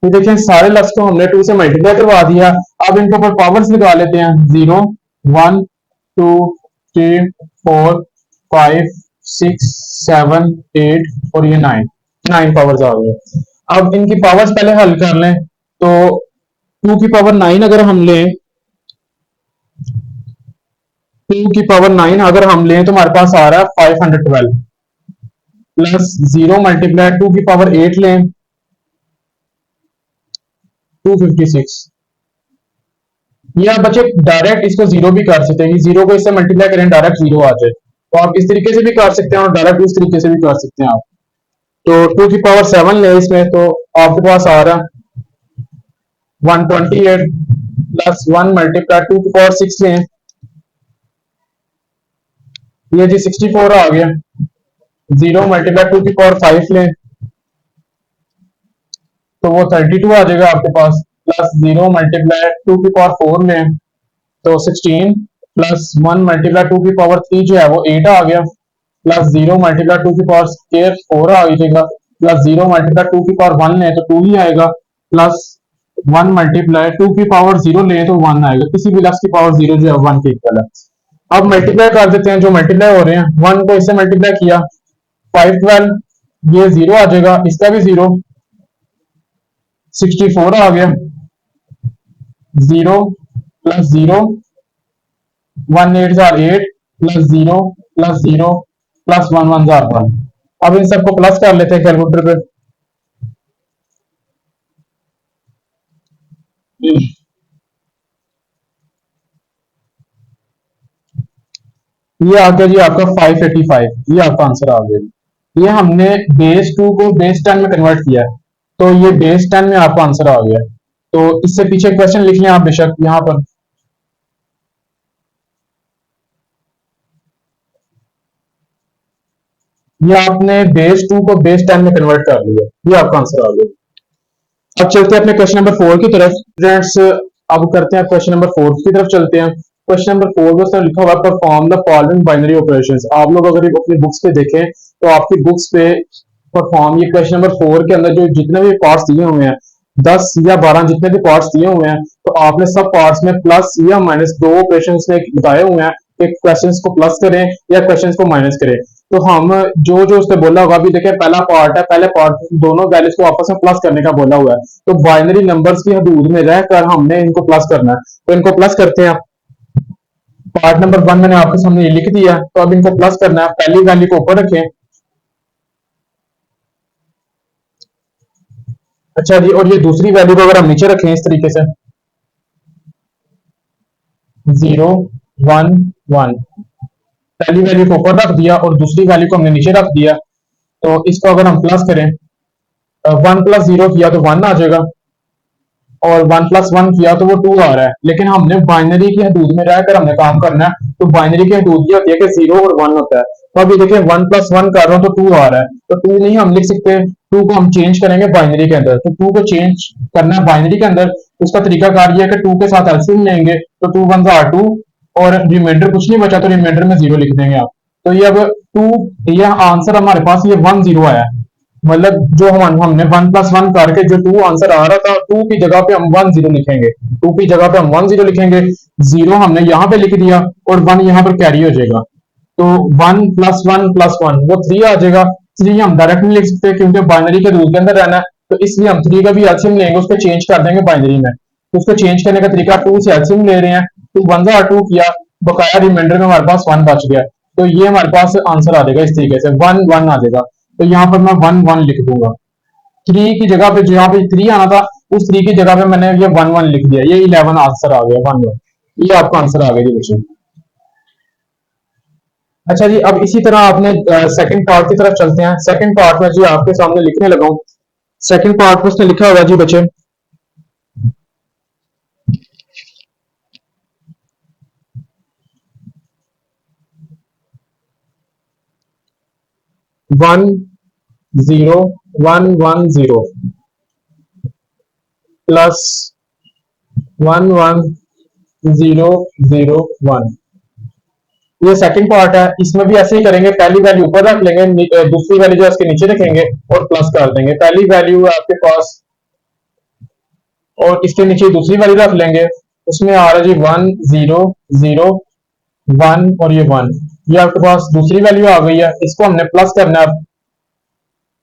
ये देखिए सारे लफ्ज को हमने 2 से मल्टीप्लाई करवा दिया। अब इनके ऊपर पावर्स लगा लेते हैं, 0 1 2 3 4 5 6 7 8 और ये 9 पावर्स आ गए। अब इनकी पावर्स पहले हल कर लें तो 2 की पावर 9 अगर हम लें, 2 की पावर 9 अगर हम लें तो हमारे पास आ रहा है 512 प्लस 0 × 2 की पावर 8 लें, 256। ये आप बच्चे डायरेक्ट इसको जीरो भी कर सकते हैं, जीरो को इससे मल्टीप्लाई करें डायरेक्ट जीरो आ जाए, तो आप इस तरीके से भी कर सकते हैं और डायरेक्ट उस तरीके से भी कर सकते हैं आप। तो 2 की पावर 7 ले इसमें तो आपके पास आ रहा है 128 प्लस 1 × 2 की पावर 6 लें, ये जी 64 आ गया। 0 × 2 की पावर 5 लें तो वो 32 आ जाएगा आपके पास, प्लस 0 × 2 की पावर 4 लें तो 16 प्लस 1 × 2 की पावर 3 जो है वो 8 आ गया, प्लस 0 × 2 की पावर 4 आ जाएगा, प्लस 0 × 2 की पावर 1 लें तो 2 ही आएगा, प्लस 1 × 2 की पावर 0 लें तो 1 आएगा। किसी भी लफ्ज की पावर 0 जो है 1 के इक्वल है। अब मल्टीप्लाई कर देते हैं, जो मल्टीप्लाई हो रहे हैं 1 को इससे मल्टीप्लाई किया 512, ये 0 आ जाएगा, इसका भी 0, 64 आ गया, 0 plus 0 1 8 jar 8 plus 0 plus 0 plus 1 1 jar 1। अब इन सबको प्लस कर लेते हैं कैलकुलेटर पे। ये आ गया जी आपका 585, ये आपका आंसर आ गया। ये हमने बेस 2 को बेस 10 में कन्वर्ट किया है, तो ये बेस 10 में आपका आंसर आ गया। तो इससे पीछे क्वेश्चन लिख लें आप बेशक यहाँ पर। ये आपने बेस 2 को बेस 10 में कन्वर्ट कर लिया, ये आपका आंसर आ गया। अब चलते हैं अपने क्वेश्चन नंबर 4 की तरफ स्टूडेंट्स। अब करते हैं क्वेश्चन नंबर 4 की तरफ चलते हैं। क्वेश्चन नंबर 4 में उसने लिखा हुआ perform the following binary operations. आप लोग अगर अपनी बुक्स पे देखें तो आपकी बुक्स पे परफॉर्म, ये क्वेश्चन नंबर 4 के अंदर जो जितने भी पार्ट्स दिए हुए हैं, 10 या 12 जितने भी पार्ट्स दिए हुए हैं, तो आपने सब पार्ट्स में प्लस या माइनस 2 ऑपरेशन बताए हुए हैं कि क्वेश्चंस को प्लस करें या क्वेश्चंस को माइनस करें। तो हम जो जो उसने बोला होगा, अभी देखिए पहला पार्ट है, पहले पार्ट दोनों वैल्यूज को आपस में प्लस करने का बोला हुआ है, तो बाइनरी नंबर्स की हदूद में रहकर हमने इनको प्लस करना है, तो इनको प्लस करते हैं। पार्ट नंबर 1 मैंने आपके सामने ये लिख दिया, तो अब इनको प्लस करना है। पहली वैल्यू को ऊपर रखें। अच्छा जी, और ये दूसरी वैल्यू को अगर हम नीचे रखें इस तरीके से 0 1 1, पहली वैल्यू को ऊपर रख दिया और दूसरी वैल्यू को हमने नीचे रख दिया। तो इसको अगर हम प्लस करें, 1 + 0 किया तो 1 आ जाएगा और 1 + 1 किया तो वो 2 आ रहा है। लेकिन हमने बाइनरी की हदूद में रहकर हमने काम करना है, तो बाइनरी की हदूद ये होती है कि 0 और 1 होता है। तो अभी देखिए 1 + 1 कर रहा हूं तो 2 आ रहा है, तो 2 नहीं हम लिख सकते, 2 को हम चेंज करेंगे बाइनरी के अंदर। तो 2 को चेंज करना है बाइनरी के अंदर, उसका तरीका कार ये है कि 2 के साथ एलसीएम लेंगे, तो 2 1 * 2 और रिमाइंडर कुछ नहीं बचा तो रिमाइंडर में 0 लिख देंगे आप। तो ये अब 2, यह आंसर हमारे पास ये 1 0 आया, मतलब जो हमने 1 + 1 करके जो 2 आंसर आ रहा था, 2 की जगह पे हम 1 0 लिखेंगे, 2 की जगह पे हम 1 0 लिखेंगे, 0 हमने यहाँ पे लिख दिया और 1 यहाँ पर कैरी हो जाएगा। तो 1 + 1 + 1 वो 3 आ जाएगा। 3 हम डायरेक्ट नहीं लिख सकते क्योंकि बाइनरी के रूल के अंदर रहना है, तो इसलिए हम 3 का भी एलसीएम लेंगे, उसको चेंज कर देंगे बाइनरी में। तो उसको चेंज करने का तरीका 2 से एलसीएम ले रहे हैं, 2 वन जा 2 किया, बकाया रिमाइंडर में हमारे पास 1 बच गया। तो ये हमारे पास आंसर आ जाएगा इस तरीके से 1 1 आ जाएगा। तो यहाँ पर मैं 1 1 लिख दूंगा। 3 की जगह पे जहाँ पे 3 आना था, उस 3 की जगह पे मैंने ये 1 1 लिख दिया, ये 11 आंसर आ गया 1 1। ये आपका आंसर आ गया जी बच्चों। अच्छा जी, अब इसी तरह आपने सेकंड पार्ट की तरफ चलते हैं। सेकंड पार्ट में जी आपके सामने लिखने लगा हूँ। सेकंड पार्ट में उसने लिखा होगा जी बच्चे 1 0 1 1 0 प्लस 1 1 0 0 1। ये सेकंड पार्ट है, इसमें भी ऐसे ही करेंगे, पहली वैल्यू ऊपर रख लेंगे, दूसरी वैल्यू जो है इसके नीचे रखेंगे और प्लस कर देंगे। पहली वैल्यू है आपके पास और इसके नीचे दूसरी वैल्यू रख लेंगे, उसमें आ रहा है जी 1 0 0 1 और ये 1। ये आपके पास दूसरी वैल्यू आ गई है, इसको हमने प्लस करना है।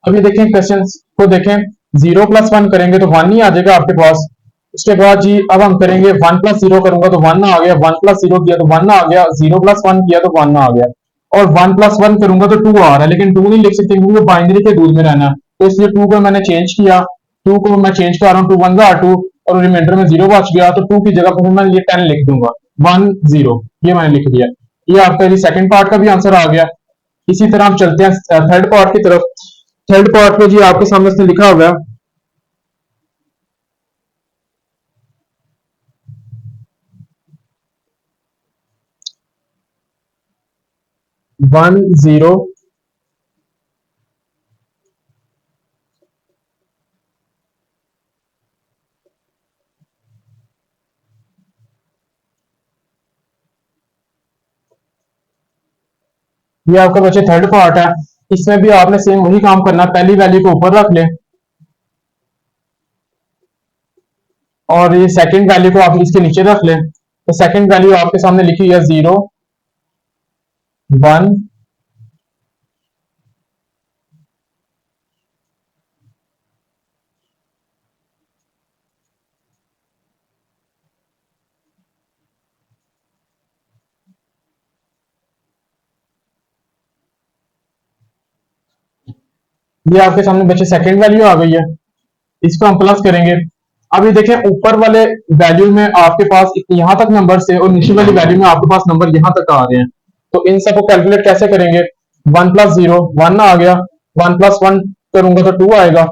अब ये देखें क्वेश्चन को देखें, 0 प्लस 1 करेंगे तो 1 ही आ जाएगा आपके पास। उसके बाद जी अब हम करेंगे 1 प्लस 0 करूंगा तो 1 आ गया, 1 प्लस 0 किया तो 1 आ गया, 0 प्लस 1 किया तो 1 आ गया, और 1 प्लस 1 करूंगा तो 2 आ रहा है, लेकिन 2 नहीं लिख सकते क्योंकि बाइनरी के दूर में रहना है। तो इसलिए 2 को मैंने चेंज किया, 2 को मैं चेंज कर रहा हूँ, 2 1 जा 2 और रिमाइंडर में 0 बच गया, तो 2 की जगह पर मैं ये 10 लिख दूंगा, 1 0 ये मैंने लिख दिया। ये आपका सेकंड पार्ट का भी आंसर आ गया। इसी तरह हम चलते हैं थर्ड पार्ट की तरफ। थर्ड पार्ट में जी आपके सामने से लिखा हुआ है 1 0 ये आपका बच्चे थर्ड पार्ट है। इसमें भी आपने सेम वही काम करना, पहली वैल्यू को ऊपर रख ले और ये सेकंड वैल्यू को आप इसके नीचे रख ले। तो सेकंड वैल्यू आपके सामने लिखी हुई है 0 1। ये आपके सामने बच्चे सेकंड वैल्यू आ गई है, इसको हम प्लस करेंगे। अभी देखें ऊपर वाले वैल्यू में आपके पास यहां तक नंबर से और नीचे वाली वैल्यू में आपके पास नंबर यहां तक आ रहे हैं, तो इन सबको कैलकुलेट कैसे करेंगे। 1 प्लस 0 1 आ गया, 1 प्लस 1 करूंगा तो 2 आएगा।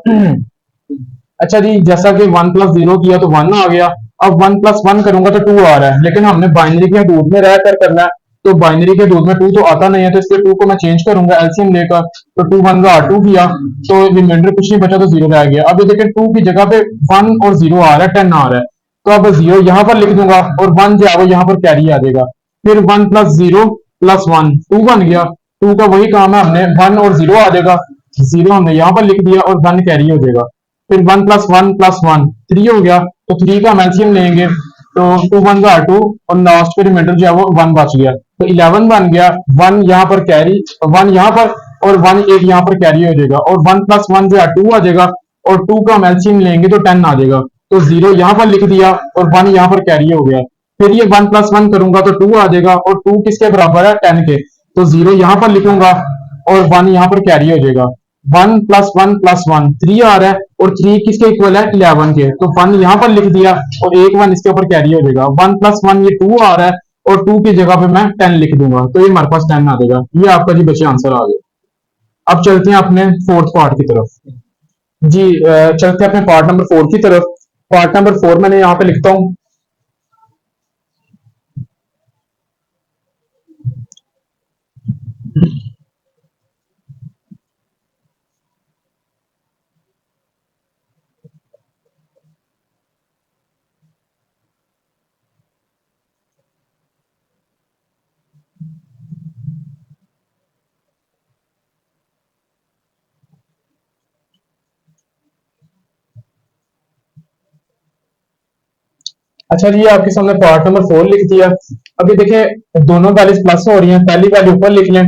अच्छा जी, जैसा कि 1 प्लस 0 किया तो 1 आ गया, अब 1 प्लस 1 करूंगा तो 2 आ रहा है, लेकिन हमने बाइनरी के हदूद में रहकर करना है, तो बाइनरी के हदूद में 2 तो आता नहीं है, तो इसलिए 2 को मैं चेंज करूंगा एलसीएम लेकर। तो 2 1 का 2 किया तो रिमाइंडर कुछ नहीं बचा, तो 0 रह गया। अब ये देखिए 2 की जगह पे 1 और 0 आ रहा है, 10 आ रहा है, तो अब 0 यहां पर लिख दूंगा और 1 जो है वो यहां पर कैरी आ जाएगा। फिर 1 प्लस 0 प्लस 1 2 बन गया, 2 का वही काम है, हमने 1 और 0 आ जाएगा, 0 हमने यहां पर लिख दिया और 1 कैरी हो जाएगा। फिर 1 प्लस 1 3 हो गया, तो 3 का हम एलसीएम लेंगे, तो 2 1 का 2 और लास्ट पे रिमाइंडर जो है वो 1 बच गया, तो 11 बन गया। 1 यहाँ पर कैरी, 1 यहाँ पर और 1 एक यहाँ पर कैरी हो जाएगा, और 1 प्लस 1 जो है 2 आ जाएगा, और 2 का हम एलसीएम लेंगे तो 10 आ जाएगा, तो 0 यहाँ पर लिख दिया और 1 यहाँ पर कैरी हो गया। फिर ये 1 प्लस 1 करूंगा तो 2 आ जाएगा, और 2 किसके बराबर है 10 के, तो 0 यहाँ पर लिखूंगा और 1 यहाँ पर कैरी हो जाएगा। 1 प्लस 1 प्लस 1 3 आ रहा है, और 3 किसके इक्वल है 11 के, तो 1 यहाँ पर लिख दिया और एक 1 इसके ऊपर कैरी हो जाएगा। 1 प्लस 1 ये 2 आ रहा है, और 2 की जगह पे मैं 10 लिख दूंगा, तो ये हमारे पास 10 आ जाएगा। ये आपका जी बच्चे आंसर आ गया। अब चलते हैं अपने फोर्थ पार्ट की तरफ जी। चलते हैं अपने पार्ट नंबर 4 की तरफ। पार्ट नंबर 4 मैंने यहाँ पे लिखता हूँ अच्छा जी, आपके सामने पार्ट नंबर 4 लिख दिया। अभी देखिए दोनों वैल्यूज प्लस हो रही हैं, पहली वैल्यू ऊपर लिख लें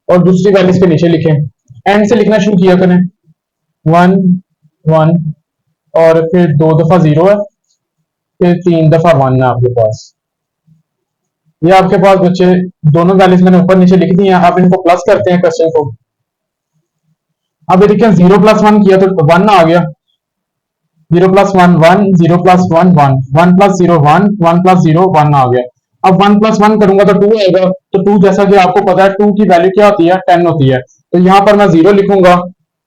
और दूसरी वैल्यू इसके नीचे लिखें। एंड से लिखना शुरू किया करें। 1 1 और फिर 2 दफा 0 है, फिर 3 दफा 1 है आपके पास। ये आपके पास बच्चे दोनों वैल्यूज मैंने ऊपर नीचे लिख दी हैं। आप इनको प्लस करते हैं क्वेश्चन को। अब ये देखिए 0 + 1 किया तो 1 आ गया। 0 + 1 1, 0 + 1 1, 1 + 0 1, 1 + 0 1 आ गया। अब 1 + 1 करूंगा तो 2 आएगा। तो 2 जैसा कि आपको पता है 2 की वैल्यू क्या होती है, 10 होती है। तो यहाँ पर मैं 0 लिखूंगा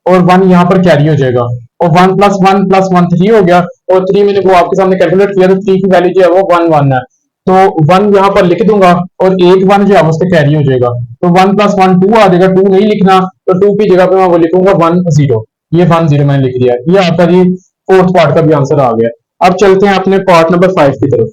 और 1 यहाँ पर कैरी हो जाएगा। और 1 + 1 + 1 3 हो गया। और 3 मैंने वो आपके सामने कैलकुलेट किया तो 3 की वैल्यू जो है वो 1 1 है। तो 1 यहाँ पर लिख दूंगा और एक 1 जो है उसका कैरी हो जाएगा। तो 1 + 1 2 आ जाएगा। 2 नहीं लिखना तो 2 की जगह पे मैं वो लिखूंगा 1 0। ये 1 0 मैंने लिख दिया। ये आपका जी फोर्थ पार्ट का भी आंसर आ गया। अब चलते हैं अपने पार्ट नंबर 5 की तरफ।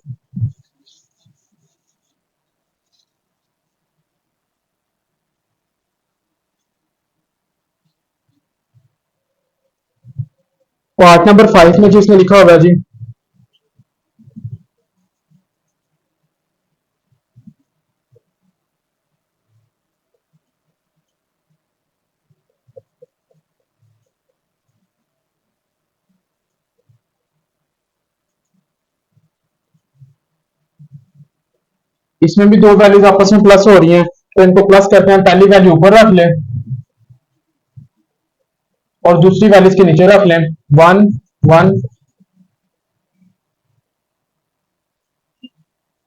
पार्ट नंबर 5 में जी इसमें लिखा हुआ है जी, इसमें भी दो वैल्यूज आपस में प्लस हो रही हैं तो इनको प्लस करते हैं। पहली वैल्यू ऊपर रख लें और दूसरी वैल्यू इसके नीचे रख लें। 1 1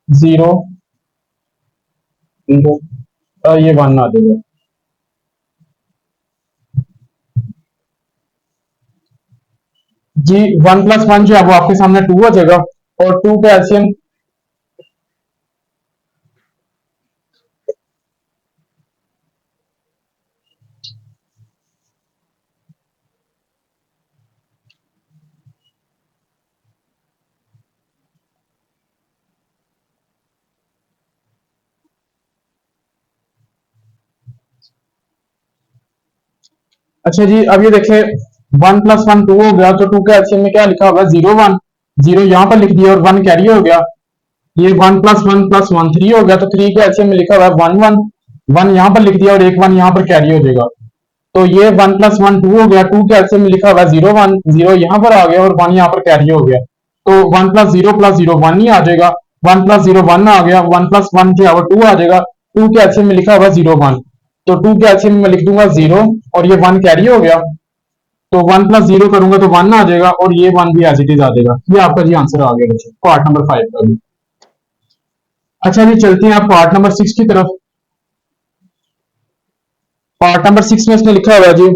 0 ये 1 आ जाएगा जी। 1 + 1 जो है वो आपके सामने 2 हो जाएगा। और 2 का एलसीएम, अच्छा जी अब ये देखें 1 + 1 2 हो गया। तो 2 के एलसीएम में क्या लिखा होगा, 0 1। 0 यहाँ पर लिख दिया और 1 कैरी हो गया। ये 1 + 1 + 1 3 हो गया। तो 3 के एलसीएम में लिखा हुआ है 1 1। 1 यहाँ पर लिख दिया और एक 1 यहाँ पर कैरी हो जाएगा। तो ये 1 + 1 2 हो गया। 2 के एलसीएम में लिखा हुआ है 0 1। 0 यहाँ पर आ गया और 1 यहाँ पर कैरी हो गया। तो 1 + 0 + 0 1 ही आ जाएगा। 1 + 0 1 आ गया। 1 + 1 जो है वो 2 आ जाएगा। 2 के एलसीएम में लिखा हुआ है 0 1। तो 2 के एलसीएम में मैं लिख दूंगा 0 और ये 1 कैरी हो गया। तो 1 + 0 करूंगा तो 1 आ जाएगा और ये 1 भी एज इट इज आ जाएगा। ये आपका जी आंसर आ गया बच्चे पार्ट नंबर 5 का भी। अच्छा जी चलते हैं आप पार्ट नंबर 6 की तरफ। पार्ट नंबर 6 में इसने लिखा हुआ है जी,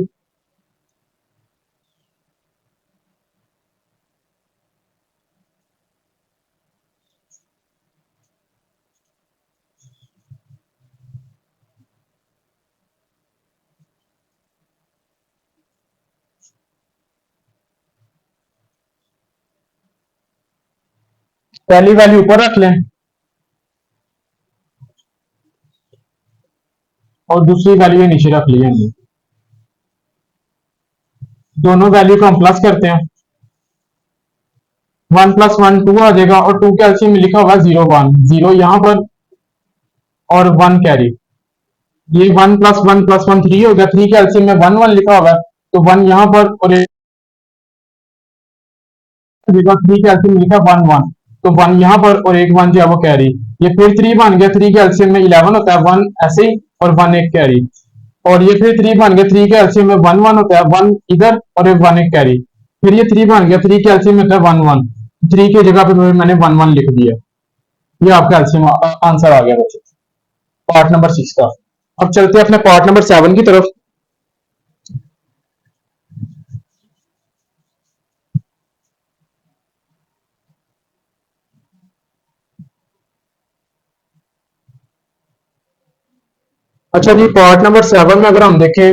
पहली वैल्यू ऊपर रख लें और दूसरी वैल्यू नीचे रख ली हमने। दोनों वैल्यू को हम प्लस करते हैं। 1 + 1 2 आ जाएगा और 2 के एलसीएम में लिखा हुआ है 0 1। 0 यहाँ पर और 1 कैरी। ये 1 + 1 + 1 3 हो गया। 3 के एलसीएम में 1 1 लिखा हुआ है। तो 1 यहाँ पर और एक 3 के एलसीएम में लिखा 1 1। तो 1 यहाँ पर और एक 1 जो है वो कैरी। ये फिर 3 बन गया। 3 के एलसीएम में 11 होता है, 1 ऐसे ही और 1 एक कैरी। और ये फिर 3 बन गया। 3 के एलसीएम में 1 1 होता है, 1 इधर और एक 1 एक कैरी। फिर ये 3 बन गया। 3 के एलसीएम में होता है 1 1। 3 की जगह पे मैंने 1 1 लिख दिया। ये आपका एलसीएम आंसर आ गया बच्चे पार्ट नंबर 6 का। अब चलते हैं अपने पार्ट नंबर 7 की तरफ। अच्छा जी पार्ट नंबर 7 में अगर हम देखें,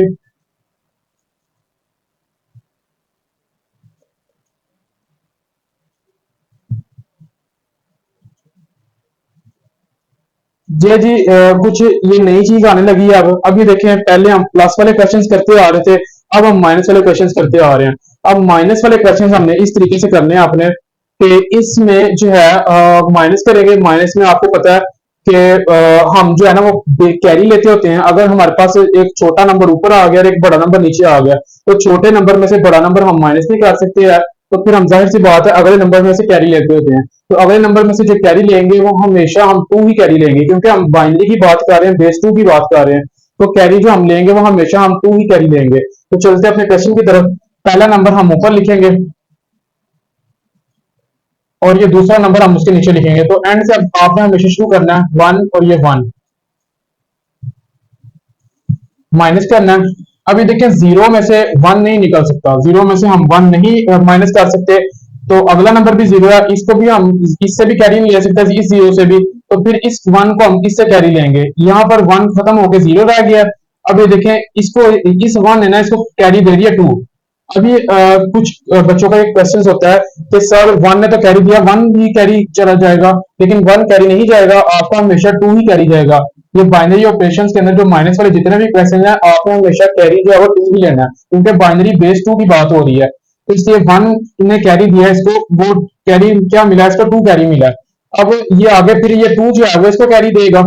जी जी कुछ ये नई चीज आने लगी है। अब ये देखें पहले हम प्लस वाले क्वेश्चंस करते आ रहे थे, अब हम माइनस वाले क्वेश्चंस करते आ रहे हैं। अब माइनस वाले क्वेश्चंस हमने इस तरीके से करने हैं अपने कि इसमें जो है माइनस करेंगे। माइनस में आपको पता है कि हम जो है ना वो कैरी लेते होते हैं। अगर हमारे पास एक छोटा नंबर ऊपर आ गया और एक बड़ा नंबर नीचे आ गया, तो छोटे नंबर में से बड़ा नंबर हम माइनस नहीं कर सकते हैं, तो फिर हम जाहिर सी बात है अगले नंबर में से कैरी लेते होते हैं। तो अगले नंबर में से जो कैरी लेंगे वो हमेशा हम टू ही कैरी लेंगे, क्योंकि हम बाइनरी की बात कर रहे हैं, बेस टू की बात कर रहे हैं। तो कैरी जो हम लेंगे वो हमेशा हम टू ही कैरी लेंगे। तो चलते हैं अपने क्वेश्चन की तरफ। पहला नंबर हम ऊपर लिखेंगे और ये दूसरा नंबर हम उसके नीचे लिखेंगे। तो एंड से अब आपने हमेशा शुरू करना है वन, और ये वन माइनस करना है। अभी देखिए जीरो में से वन नहीं निकल सकता, जीरो में से हम वन नहीं माइनस कर सकते। तो अगला नंबर भी जीरो है, इसको भी हम इससे भी कैरी नहीं ले सकते, इस जीरो से भी। तो फिर इस वन को हम किससे कैरी लेंगे? यहाँ पर वन खत्म होकर जीरो रह गया। अब ये देखें, इसको इस वन है ना, इसको कैरी दे रही है टू। अभी कुछ बच्चों का एक क्वेश्चन होता है कि सर वन ने तो कैरी दिया, वन भी कैरी चला जाएगा, लेकिन वन कैरी नहीं जाएगा, आपका हमेशा टू ही कैरी जाएगा। ये बाइनरी ऑपरेशन के अंदर जो माइनस वाले जितने भी क्वेश्चन है, आपने हमेशा कैरी जो है वो टू ही लेना है, क्योंकि बाइनरी बेस टू की बात हो रही है। तो इसलिए वन ने कैरी दिया इसको, वो कैरी क्या मिला इसको? टू कैरी मिला। अब ये आगे फिर ये टू जो है वो इसको कैरी देगा,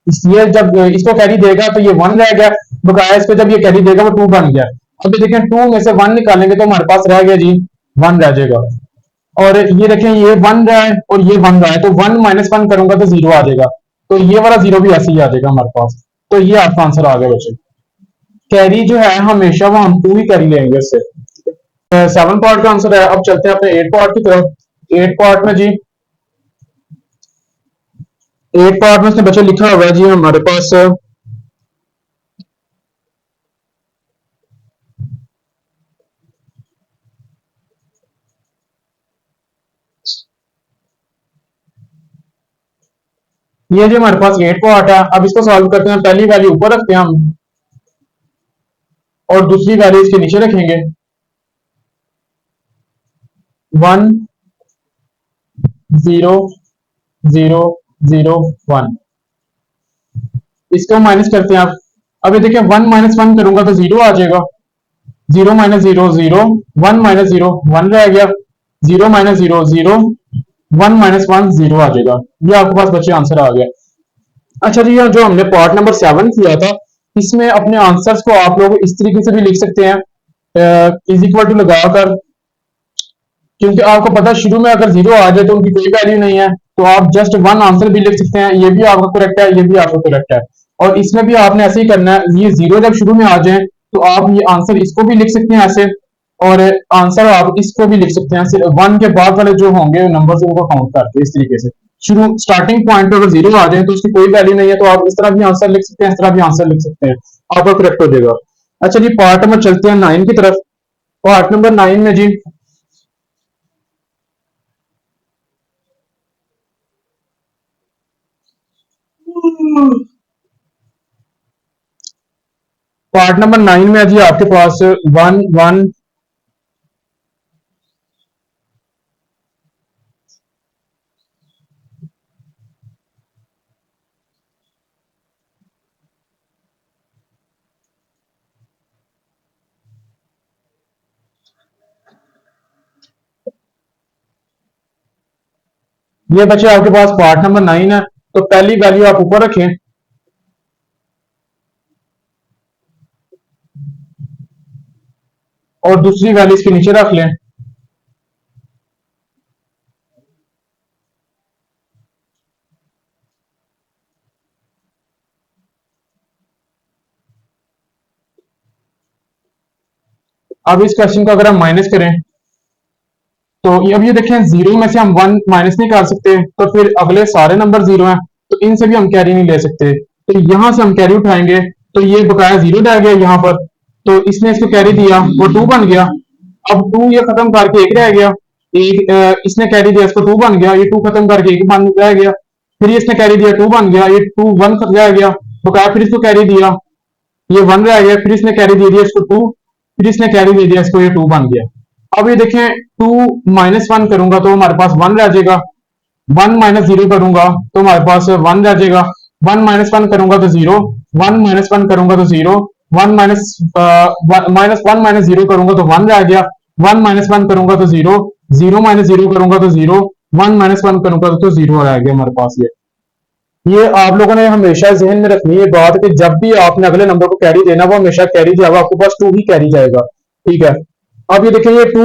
इसलिए जब इसको कैरी देगा तो ये वन रह गया, बकाया इसको जब ये कैरी देगा वो टू बन गया। अब ये देखें, टू में से वन निकालेंगे तो हमारे पास रह गया जी वन रह जाएगा। और ये देखें, ये वन रहा है और ये वन रहा है, तो वन माइनस वन करूंगा तो जीरो आ जाएगा। तो ये वाला जीरो भी ऐसे ही आ जाएगा हमारे पास। तो ये आपका आंसर आ गया बच्चे। कैरी जो है हमेशा वो हम टू ही कैरी लेंगे इससे। सेवन पार्ट का आंसर है। अब चलते हैं अपने एट पार्ट की तरफ। एट पार्ट में जी, एट पार्ट में उसने बच्चे लिखा हुआ है जी हमारे पास। ये जो हमारे पास एट पार्ट है, अब इसको सॉल्व करते हैं। पहली वैल्यू ऊपर रखते हैं हम और दूसरी वैल्यू इसके नीचे रखेंगे। One, zero, zero, zero, one. इसको माइनस करते हैं आप। अब ये देखिए, वन माइनस वन करूंगा तो जीरो आ जाएगा। Zero minus zero zero, one minus zero one रह गया, zero minus zero zero, one minus one zero आ जाएगा। ये आपके पास बच्चे आंसर आ गया। अच्छा जी, जो हमने पार्ट नंबर 7 किया था, इसमें अपने आंसर्स को आप लोग इस तरीके से भी लिख सकते हैं, इज इक्वल टू लगाकर, क्योंकि आपको पता है शुरू में अगर जीरो आ जाए तो उनकी कोई वैल्यू नहीं है, तो आप जस्ट वन आंसर भी लिख सकते हैं। ये भी आपका करेक्ट है, ये भी आपका करेक्ट है। और इसमें भी आपने ऐसे ही करना है, ये जीरो जब शुरू में आ जाए तो आप ये आंसर इसको भी लिख सकते हैं ऐसे, और आंसर आप इसको भी लिख सकते हैं वन के बाद वाले जो होंगे नंबर उनको काउंट करके। इस तरीके से शुरू स्टार्टिंग पॉइंट पर अगर जीरो आ जाए तो उसकी कोई वैल्यू नहीं है, तो आप इस तरह भी आंसर लिख सकते हैं, इस तरह भी आंसर लिख सकते हैं, आपका करेक्ट हो जाएगा। अच्छा जी, पार्ट नंबर चलते हैं 9 की तरफ। पार्ट नंबर 9 में जी, पार्ट नंबर 9 में है जी आपके पास वन वन। ये बच्चे आपके पास पार्ट नंबर 9 है। तो पहली वैल्यू आप ऊपर रखें और दूसरी वैल्यू इसके नीचे रख लें। अब इस क्वेश्चन को अगर हम माइनस करें तो अब ये देखें, जीरो में से हम वन माइनस नहीं कर सकते, तो फिर अगले सारे नंबर जीरो हैं, तो इनसे भी हम कैरी नहीं ले सकते। तो यहां से हम कैरी उठाएंगे तो ये बकाया जीरो रह गया यहाँ पर, तो इसने इसको कैरी दिया, वो टू बन गया। अब टू ये खत्म करके एक रह गया, एक इसने कैरी दिया, इसको टू बन गया, ये टू खत्म करके एक बन रह गया। फिर इसने कैरी दिया, टू बन गया, ये टू वन रह गया, बकाया फिर इसको कैरी दिया, ये वन रह गया, फिर इसने कैरी दे दिया इसको टू, फिर इसने कैरी दे दिया इसको, ये टू बन गया। अब ये देखें, टू माइनस वन करूंगा तो हमारे पास वन रह जाएगा, वन माइनस जीरो करूंगा तो हमारे पास वन रह जाएगा, वन माइनस वन करूंगा तो जीरो, वन माइनस वन करूंगा तो zero, one minus minus one minus zero करूंगा तो वन रह गया, वन माइनस वन करूंगा तो जीरो, जीरो माइनस जीरो करूंगा तो जीरो, वन माइनस वन करूंगा तो जीरो रह गया हमारे पास ये। ये आप लोगों ने हमेशा जहन में रखनी है बात कि जब भी आपने अगले नंबर को कैरी देना वो हमेशा कैरी जाएगा, आपके पास टू ही कैरी जाएगा। ठीक है, अब ये देखिए ये टू,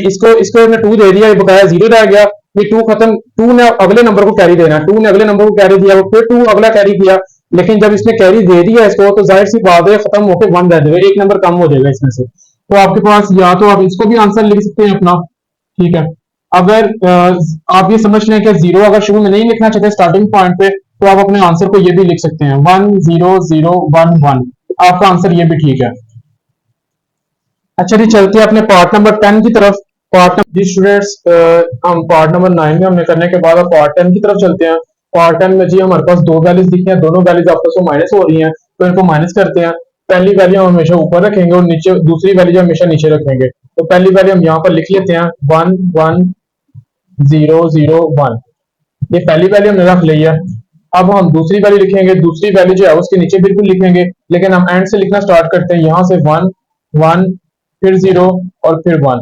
इसको इसको ने टू दे दिया, ये बकाया जीरो रह गया। ये टू खत्म, टू ने अगले नंबर को कैरी देना, टू ने अगले नंबर को कैरी दिया, फिर टू अगला कैरी किया। लेकिन जब इसने कैरी दे दिया इसको तो जाहिर सी बात है खत्म होकर वन रह जाएगा, एक नंबर कम हो जाएगा इसमें से। तो आपके पास या तो आप इसको भी आंसर लिख सकते हैं अपना। ठीक है, अगर आप ये समझ लें कि जीरो अगर शुरू में नहीं लिखना चाहते स्टार्टिंग पॉइंट पे, तो आप अपने आंसर को ये भी लिख सकते हैं 1 0 0 1 1। आपका आंसर ये भी ठीक है। अच्छा जी, चलते हैं अपने पार्ट नंबर 10 की तरफ। पार्ट नंबर जी स्टूडेंट्स, हम पार्ट नंबर 9 में हमने करने के बाद अब पार्ट 10 की तरफ चलते हैं। पार्ट 10 में जी हमारे पास दो वैल्यूज दिखी हैं, दोनों वैल्यूज आपस में माइनस हो रही हैं, तो इनको माइनस करते हैं। पहली वैल्यू हम हमेशा ऊपर रखेंगे और नीचे दूसरी वैल्यू हमेशा नीचे रखेंगे। तो पहली वैल्यू हम यहाँ पर लिख लेते हैं 1 1 0 0 1। ये पहली वैल्यू हमने रख ली है। अब हम दूसरी वैल्यू लिखेंगे, दूसरी वैल्यू जो है उसके नीचे बिल्कुल लिखेंगे, लेकिन हम एंड से लिखना स्टार्ट करते हैं, यहाँ से 1 1 फिर 0 और फिर 1।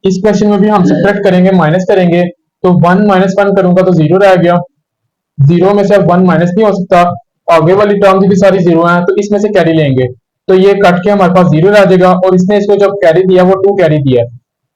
इस क्वेश्चन में भी हम सब्ट्रैक्ट करेंगे, माइनस करेंगे, तो 1 - 1 करूंगा तो 0 रह गया। 0 में से अब 1 माइनस नहीं हो सकता, आगे वाली टर्म्स भी सारी 0 है, तो इसमें से कैरी लेंगे, तो ये कट के हमारे पास 0 रह जाएगा। और इसने इसको जब कैरी दिया वो 2 कैरी दिया,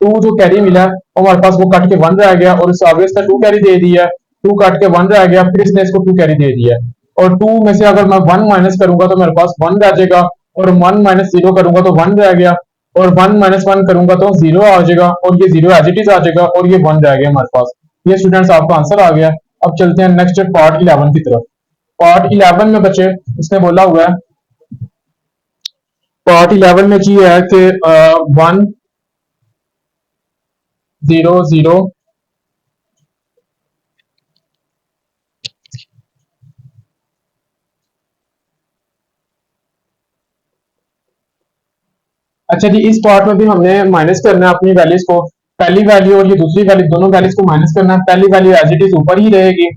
2 जो कैरी मिला वो हमारे पास वो कट के 1 रह गया, और इस आगे इसने 2 कैरी दे दिया, 2 काट के 1 रह गया, फिर इसने इसको 2 कैरी दे दिया। और 2 में से अगर मैं 1 माइनस करूंगा तो मेरे पास 1 रह जाएगा, और 1 - 0 करूंगा तो 1 रह गया, और 1 - 1 करूंगा तो 0 आ जाएगा, और ये 0 एज इट इज आ जाएगा, और ये 1 रह गया हमारे पास। ये स्टूडेंट्स आपका आंसर आ गया। अब चलते हैं नेक्स्ट पार्ट 11 की तरफ। पार्ट 11 में बच्चे इसने बोला हुआ है, पार्ट 11 में जी है कि 1 0 0। अच्छा जी, इस पार्ट में भी हमने माइनस करना है अपनी वैल्यूज को, पहली वैल्यू और ये दूसरी वैल्यू दोनों वैल्यूज को माइनस करना है। पहली वैल्यू एज इट इज ऊपर ही रहेगी,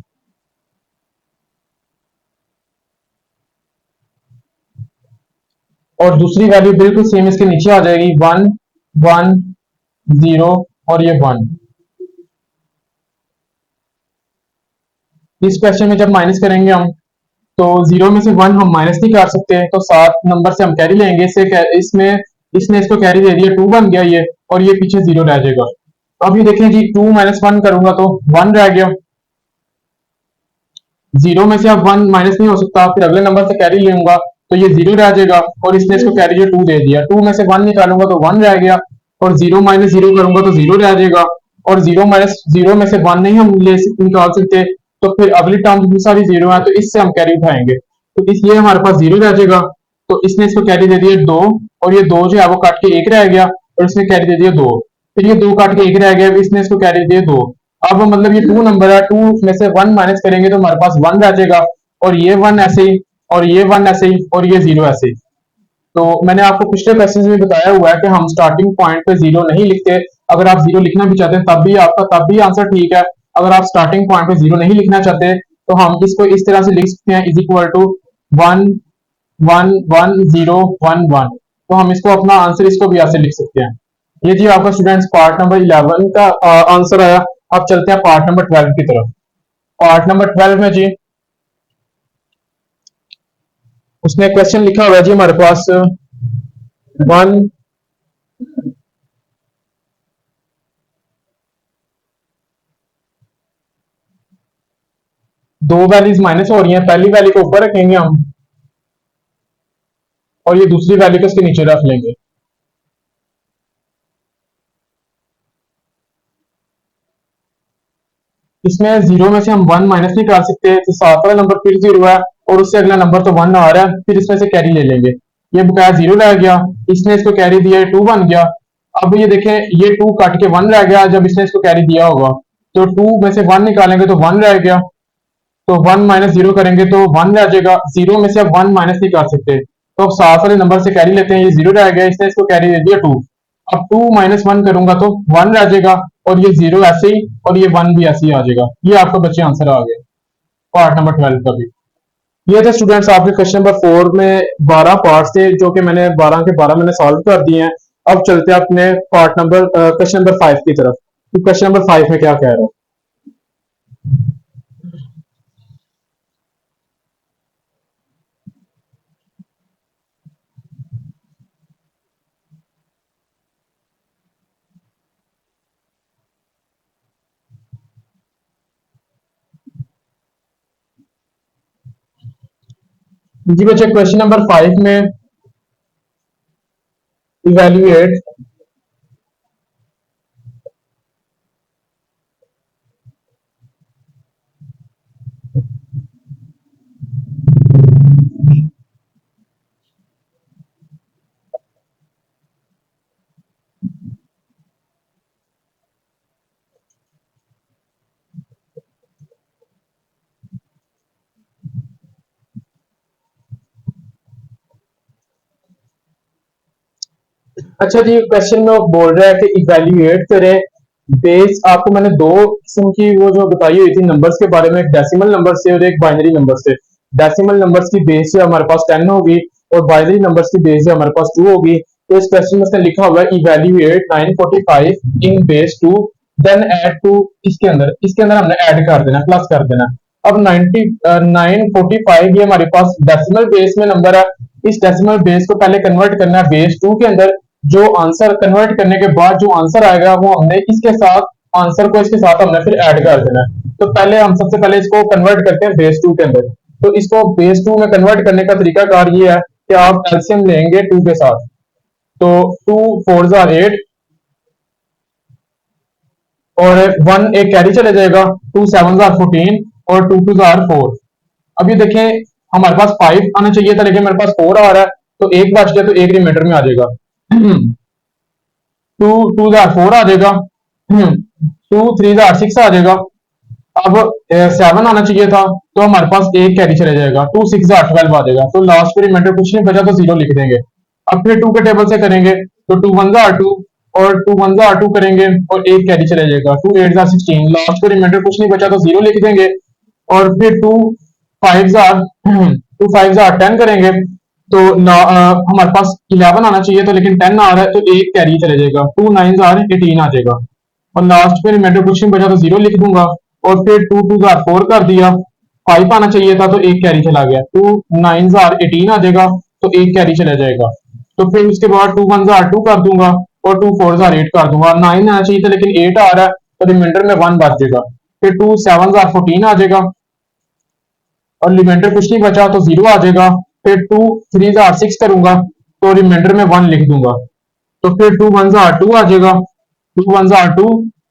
और दूसरी वैल्यू बिल्कुल सेम इसके नीचे आ जाएगी 1 1 0 और ये 1। इस क्वेश्चन में जब माइनस करेंगे हम, तो 0 में से 1 हम माइनस नहीं कर सकते, तो 7 नंबर से हम कैरी लेंगे, इससे इसमें इसने इसको कैरी दे दिया, 2 बन गया ये, और ये पीछे 0 रह जाएगा। अब ये देखें जी, 2 - 1 करूंगा तो 1 रह गया। 0 में से अब 1 माइनस नहीं हो सकता, फिर अगले नंबर से कैरी लूंगा तो ये 0 रह जाएगा, और इसने इसको कैरी जो 2 दे दिया, 2 में से 1 निकालूंगा तो 1 रह गया, और 0 - 0 करूंगा तो 0 रह जाएगा, और 0 में से 1 नहीं हम निकाल सकते, तो फिर अगली टर्म भी सारी 0 है, तो इससे हम कैरी उठाएंगे, तो इसलिए हमारे पास 0 रह जाएगा। तो इसने इसको कैरी दे दिया 2, और ये 2 जो है वो काट के 1 रह गया, और इसने कैरी दे दिया 2, फिर ये 2 काट के 1 रह गया, इसने इसको कैरी दिया 2। अब मतलब ये 2 नंबर है, 2 में से 1 माइनस करेंगे तो हमारे पास 1 रह जाएगा, और ये 1 ऐसे ही, और ये 1 ऐसे ही, और ये 0 ऐसे ही। तो मैंने आपको पिछले क्वेश्चन में बताया हुआ है कि हम स्टार्टिंग पॉइंट पे 0 नहीं लिखते। अगर आप 0 लिखना भी चाहते हैं तब भी आंसर ठीक है। अगर आप स्टार्टिंग पॉइंट पे 0 नहीं लिखना चाहते तो हम इसको इस तरह से लिख सकते हैं, इज इक्वल टू 1 1 1 0 1 1। तो हम इसको अपना आंसर इसको भी ऐसे लिख सकते हैं। ये जी आपका स्टूडेंट्स पार्ट नंबर 11 का आंसर आया। अब चलते हैं पार्ट नंबर 12 की तरफ। पार्ट नंबर 12 में जी उसने क्वेश्चन लिखा हुआ है जी हमारे पास 1 दो वैल्यूज माइनस हो रही हैं, पहली वैल्यू को ऊपर रखेंगे हम, और ये दूसरी वैल्यू को इसके नीचे रख लेंगे। इसमें 0 में से हम 1 माइनस नहीं कर सकते, तो 7 वाला नंबर फिर 0 है, और उससे अगला नंबर तो 1 आ रहा है, फिर इसमें से कैरी ले लेंगे, ये बकाया 0 रह गया, इसने इसको कैरी दिया 2 बन गया। अब ये देखें, ये 2 काट के 1 रह गया जब इसने इसको कैरी दिया होगा, तो 2 में से 1 निकालेंगे तो 1 रह गया, तो 1 - 0 करेंगे तो 1 रह जाएगा। 0 में से अब 1 माइनस नहीं कर सकते, तो अब 7 वाले नंबर से कैरी लेते हैं, ये 0 रह गया, इसने इसको कैरी दे दिया 2। अब 2 - 1 करूंगा तो 1 रह जाएगा, और ये 0 ऐसे ही, और ये 1 भी ऐसे ही आ जाएगा। ये आपका बच्चे आंसर आ गया पार्ट नंबर 12 का भी। ये थे स्टूडेंट्स आपके क्वेश्चन नंबर 4 में 12 पार्ट्स थे, जो कि मैंने 12 के 12 मैंने सॉल्व कर दिए हैं। अब चलते हैं अपने पार्ट नंबर क्वेश्चन नंबर 5 की तरफ। क्वेश्चन नंबर 5 में क्या कह रहा है। जी बच्चे क्वेश्चन नंबर 5 में इवेल्युएट अच्छा जी क्वेश्चन में वो बोल रहा है कि इवेल्युएट करें बेस आपको मैंने दो किस्म की वो जो बताई हुई थी नंबर्स के बारे में एक डेसिमल नंबर से और एक बाइनरी नंबर से डेसिमल नंबर्स की बेस से हमारे पास 10 होगी और बाइनरी नंबर्स की बेस से हमारे पास 2 होगी तो इस क्वेश्चन में उसने लिखा हुआ है evaluate 945 in base 2 then add two इसके अंदर हमने ऐड कर देना प्लस कर देना अब 945 ये हमारे पास डेसिमल बेस में नंबर है इस डेसिमल बेस को पहले कन्वर्ट करना है बेस 2 के अंदर जो आंसर कन्वर्ट करने के बाद जो आंसर आएगा वो हमने इसके साथ आंसर को इसके साथ हमने फिर ऐड कर देना है तो पहले हम सबसे पहले इसको कन्वर्ट करते हैं बेस 2 के अंदर तो इसको बेस 2 में कन्वर्ट करने का तरीका कार ये है कि आप एलसीएम लेंगे 2 के साथ तो 2 फोर जार 8 और 1 एक कैरी चले जाएगा 2 सेवन जार 14 और 2 टू जार 4 अभी देखें हमारे पास 5 आना चाहिए था लेकिन मेरे पास 4 आ रहा है तो एक बच गया तो एक रिमाइंडर में आ जाएगा 2 टू जार 4 आ जाएगा 2 3 जार 6 आ जाएगा अब 7 आना चाहिए था तो हमारे पास एक कैरी चले जाएगा 2 6 जार 12 आ जाएगा तो लास्ट पे रिमाइंडर कुछ नहीं बचा तो जीरो लिख देंगे अब फिर 2 के टेबल से करेंगे तो 2 1 जार 2 और 2 1 जार 2 करेंगे और एक कैरी चले जाएगा 2 8 जार 16 लास्ट पे रिमाइंडर कुछ नहीं बचा तो जीरो लिख देंगे और फिर 2 5 जार 10 करेंगे तो हमारे पास 11 आना चाहिए था लेकिन 10 आ रहा है तो एक कैरी चले जाएगा 2 9 जार 18 आ जाएगा और लास्ट पे रिमाइंडर कुछ नहीं बचा तो जीरो लिख दूंगा और फिर 2 2 जार 4 कर दिया 5 आना चाहिए था तो एक कैरी चला गया 2 9 जार 18 आ जाएगा तो एक कैरी चला जाएगा तो फिर उसके बाद 2 1 जार 2 कर दूंगा और 2 4 जार 8 कर दूंगा 9 आना चाहिए था लेकिन 8 आ रहा है तो रिमाइंडर में 1 बच जाएगा फिर 2 7 जार 14 आ जाएगा और रिमाइंडर कुछ नहीं बचा तो जीरो आ जाएगा फिर 2 3 जार 6 करूंगा तो रिमाइंडर में 1 लिख दूंगा तो फिर 2 1 जार 2 आ जाएगा 2 1 जार 2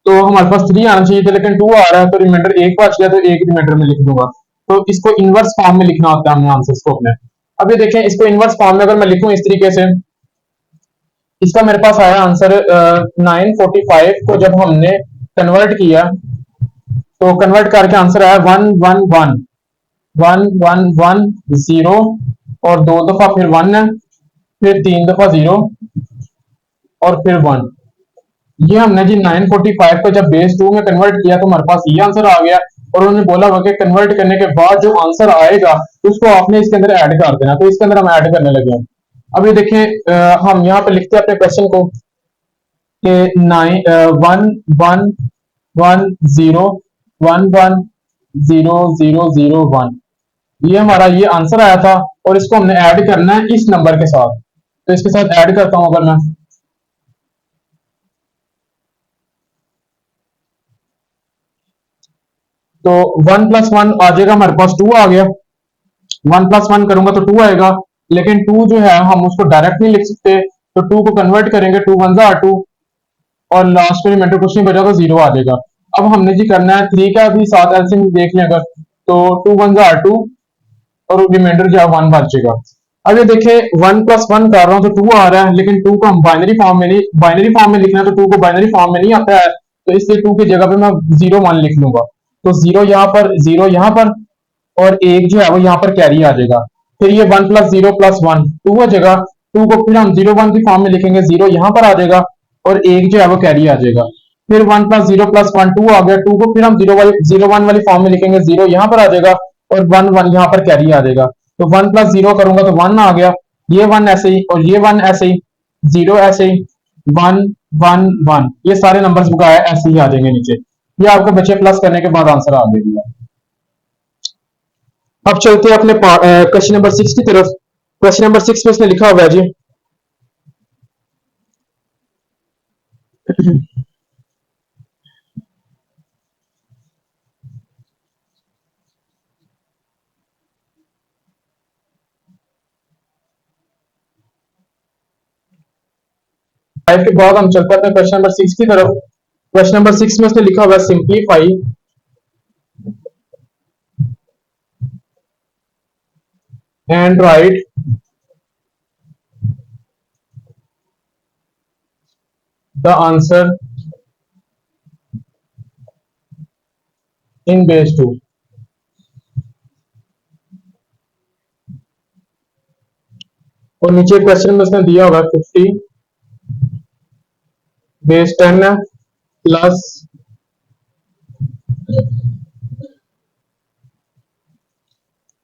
तो हमारे पास 3 आना चाहिए था लेकिन 2 आ रहा है तो रिमाइंडर एक बच गया तो एक रिमाइंडर में लिख दूंगा तो इसको इनवर्स फॉर्म में लिखना होता है हमने आंसर्स को अपने अभी देखें इसको इनवर्स फॉर्म में अगर मैं लिखूं इस तरीके से इसका मेरे पास आया आंसर 945 को जब हमने कन्वर्ट किया तो कन्वर्ट करके आंसर आया 1 1 1 1 1 1 जीरो और दो दफा फिर 1 है फिर 3 दफा जीरो और फिर 1 ये हमने जी 945 को जब बेस 2 में कन्वर्ट किया तो हमारे पास ये आंसर आ गया और उन्होंने बोला हुआ कि कन्वर्ट करने के बाद जो आंसर आएगा उसको आपने इसके अंदर ऐड कर देना तो इसके अंदर हम ऐड करने लगे हैं अभी देखें हम यहाँ पे लिखते हैं अपने क्वेश्चन को कि 1 1 1 0 1 1 0 0 0 1 ये हमारा ये आंसर आया था और इसको हमने ऐड करना है इस नंबर के साथ तो इसके साथ ऐड करता हूं अगर मैं तो 1 + 1 आ जाएगा हमारे पास 2 आ गया 1 + 1 करूंगा तो 2 आएगा लेकिन 2 जो है हम उसको डायरेक्ट नहीं लिख सकते तो 2 को कन्वर्ट करेंगे 2 1 जार 2 और लास्ट में रिमाइंडर कुछ नहीं बचा तो जीरो आ जाएगा अब हमने जी करना है 3 का भी साथ एलसीएम देख लें अगर तो 2 1 जार 2 और रिमाइंडर जो है 1 बचेगा अब ये देखिए 1 + 1 कर रहा हूँ तो 2 आ रहा है लेकिन 2 को हम बाइनरी फॉर्म में लिखना है तो 2 को बाइनरी फॉर्म में नहीं आता है तो इसलिए 2 की जगह पे मैं 0 1 लिख लूंगा तो जीरो यहाँ पर और एक जो है वो यहाँ पर कैरी आ जाएगा फिर ये 1 + 0 + 1 2 हो जाएगा 2 को फिर हम 0 1 की फॉर्म में लिखेंगे जीरो यहाँ पर आ जाएगा और एक जो है वो कैरी आ जाएगा फिर 1 + 0 + 1 2 आ गया 2 को फिर हम 0 1 वाली फॉर्म में लिखेंगे जीरो यहाँ पर आ जाएगा और 1 1 यहाँ पर कैरी आ जाएगा तो 1 + 0 करूंगा तो 1 आ गया ये 1 ऐसे ही और ये 1 ऐसे ही जीरो ऐसे ही 1 1 1 ये सारे नंबर्स बुकाया ऐसे ही आ जाएंगे नीचे ये आपके बच्चे प्लस करने के बाद आंसर आ गया अब चलते हैं अपने क्वेश्चन नंबर 6 की तरफ क्वेश्चन नंबर 6 में इसने लिखा हुआ है जी 5 के बाद हम चलते हैं क्वेश्चन नंबर 6 की तरफ। क्वेश्चन नंबर 6 में उसने लिखा हुआ है simplify and right the answer in base 2। और नीचे क्वेश्चन में उसने दिया होगा 50 बेस 10 प्लस।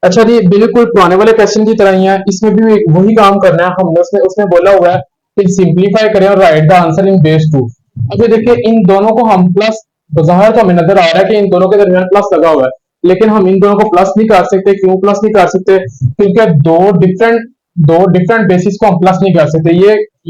अच्छा जी, बिल्कुल पुराने वाले क्वेश्चन की तरह ही है, इसमें भी वही काम करना है हमने। उसने उसने बोला हुआ है कि सिंप्लीफाई करें और right the answer in base 2। अब ये देखिए, इन दोनों को हम प्लस, तो जाहिर तो हमें नजर आ रहा है कि इन दोनों के दरमियान प्लस लगा हुआ है, लेकिन हम इन दोनों को प्लस नहीं कर सकते। क्यों प्लस नहीं कर सकते? क्योंकि दो डिफरेंट बेसिस को हम प्लस नहीं कर सकते।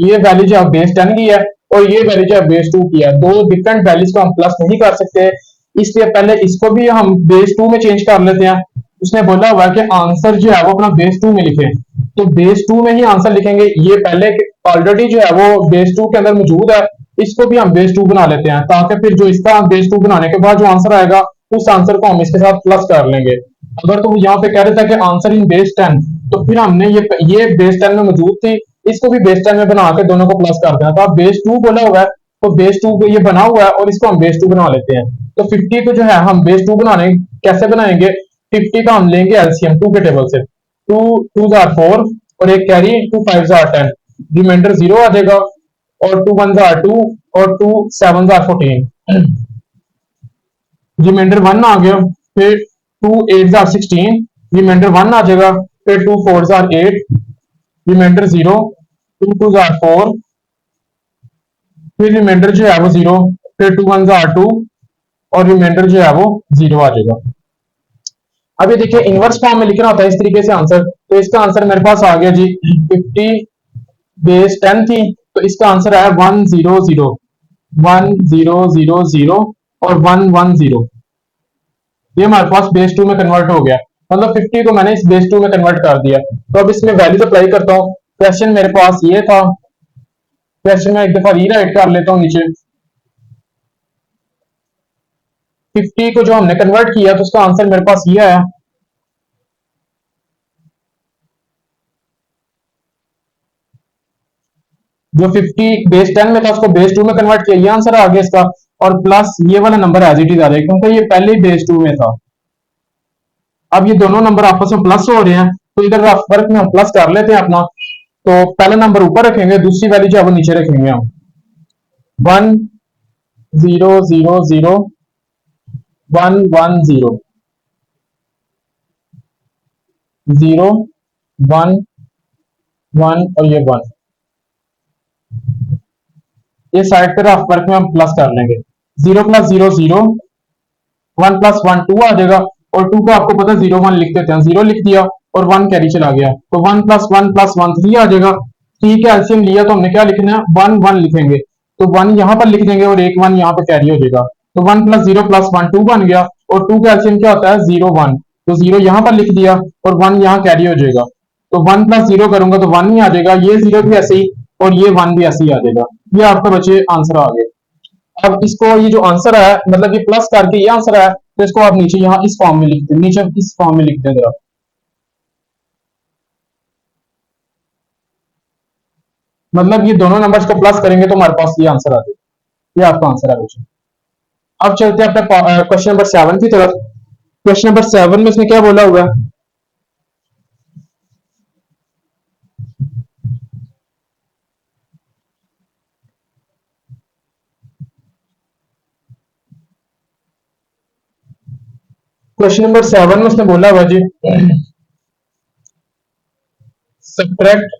ये वैल्यू जो है बेस 10 की है और ये वैल्यू जो है बेस 2 की है, दो डिफरेंट वैल्यूज को हम प्लस नहीं कर सकते। इसलिए पहले इसको भी हम बेस 2 में चेंज कर लेते हैं। उसने बोला हुआ है कि आंसर जो है वो अपना बेस 2 में लिखें, तो बेस 2 में ही आंसर लिखेंगे। ये पहले ऑलरेडी जो है वो बेस 2 के अंदर मौजूद है, इसको भी हम बेस 2 बना लेते हैं, ताकि फिर जो इसका बेस 2 बनाने के बाद जो आंसर आएगा, उस आंसर को हम इसके साथ प्लस कर लेंगे। अगर तो यहाँ पे कह रहे थे कि आंसर इन बेस 10, तो फिर हमने ये बेस 10 में मौजूद थी, इसको भी बेस 10 में बना के दोनों को प्लस कर देना। तो आप बेस 2 बोला हुआ है, तो बेस 2 को ये बना हुआ है और इसको हम बेस 2 बना लेते हैं। तो 50 को जो है हम बेस 2 बनाने कैसे बनाएंगे? 50 का हम लेंगे एलसीएम 2 के टेबल से। 2 2 जार 4 और एक कैरी, 2 5 जार 10, रिमाइंडर 0 आ जाएगा। और 2 1 जार 2 और 2 7 जार 14, रिमाइंडर 1 आ गया। फिर 2 8 जार 16, रिमाइंडर 1 आ जाएगा। फिर 2 4 जार 8, रिमाइंडर 0। 2 2 जार 4, फिर रिमाइंडर जो है वो 0। फिर 2 1 जार 2 और रिमाइंडर जो है वो 0 आ जाएगा। अब ये देखिए, इनवर्स फॉर्म में लिखना होता है इस तरीके से आंसर। तो इसका आंसर मेरे पास आ गया जी, 50 बेस 10 थी, तो इसका आंसर आया 100, 1000 और 110। ये हमारे पास बेस 2 में कन्वर्ट हो गया, मतलब 50 को मैंने इस बेस 2 में कन्वर्ट कर दिया। तो अब इसमें वैल्यूज अप्लाई करता हूँ। क्वेश्चन मेरे पास ये था, क्वेश्चन में एक दफा रीराइट कर लेता हूँ नीचे। 50 को जो हमने कन्वर्ट किया तो उसका आंसर मेरे पास ये आया। जो 50 बेस 10 में था उसको बेस 2 में कन्वर्ट किया, ये आंसर आ गया इसका। और प्लस ये वाला नंबर एज इट इज आ रहा है, क्योंकि ये पहले ही बेस 2 में था। अब ये दोनों नंबर आपस में प्लस हो रहे हैं, तो इधर फर्क में हम प्लस कर लेते हैं अपना। तो पहला नंबर ऊपर रखेंगे, दूसरी वैल्यू जो है वो नीचे रखेंगे हम। 1000 110 0 1 1 और ये 1, ये साइड पे रफ वर्क में हम प्लस कर लेंगे। 0 + 0 0, 1 + 1 2 आ जाएगा। और 2 का आपको पता है 0 1 लिख देते हैं, 0 लिख दिया और 1 कैरी चला गया, तो 1 + 1 + 1 3 आ जाएगा। 3 का एलसीएम लिया तो हमने क्या लिखना है, 1 1 लिखेंगे। तो 1 यहाँ पर लिख देंगे और एक 1 यहाँ पे कैरी हो जाएगा। तो 1 + 0 + 1 2 बन गया। और 2 का एलसीएम क्या होता है, 0 1, तो 0 यहाँ पर लिख दिया और 1 यहाँ कैरी हो जाएगा। तो 1 + 0 करूंगा तो 1 ही आ जाएगा, ये 0 भी ऐसे ही और ये 1 भी ऐसे ही आ जाएगा। ये आपका बच्चे आंसर आ गया। अब इसको, ये जो आंसर है, मतलब ये प्लस करके ये आंसर है, तो इसको आप नीचे यहाँ इस फॉर्म में लिख दें, नीचे इस फॉर्म में लिख दें जरा। मतलब ये दोनों नंबर्स को प्लस करेंगे तो हमारे पास ये आंसर आ जाएगा। ये आपका आंसर है बच्चे। अब चलते हैं अपने क्वेश्चन नंबर 7 की तरफ। क्वेश्चन नंबर 7 में इसने क्या बोला हुआ है? क्वेश्चन नंबर 7 में उसने बोला हुआ जी, सब्ट्रैक्ट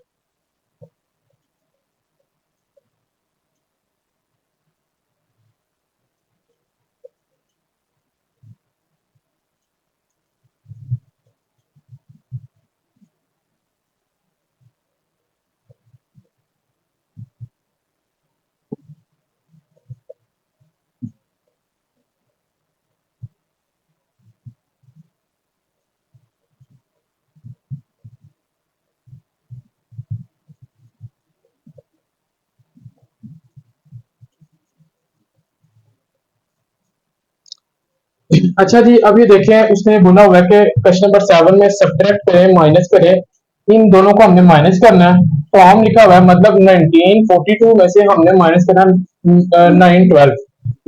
अच्छा जी, अब ये देखें उसने बोला हुआ है कि क्वेश्चन नंबर 7 में सब्ट्रैक्ट करें, माइनस करें। इन दोनों को हमने माइनस करना है। फॉर्म लिखा हुआ है, मतलब 1942 में से हमने माइनस करना 912।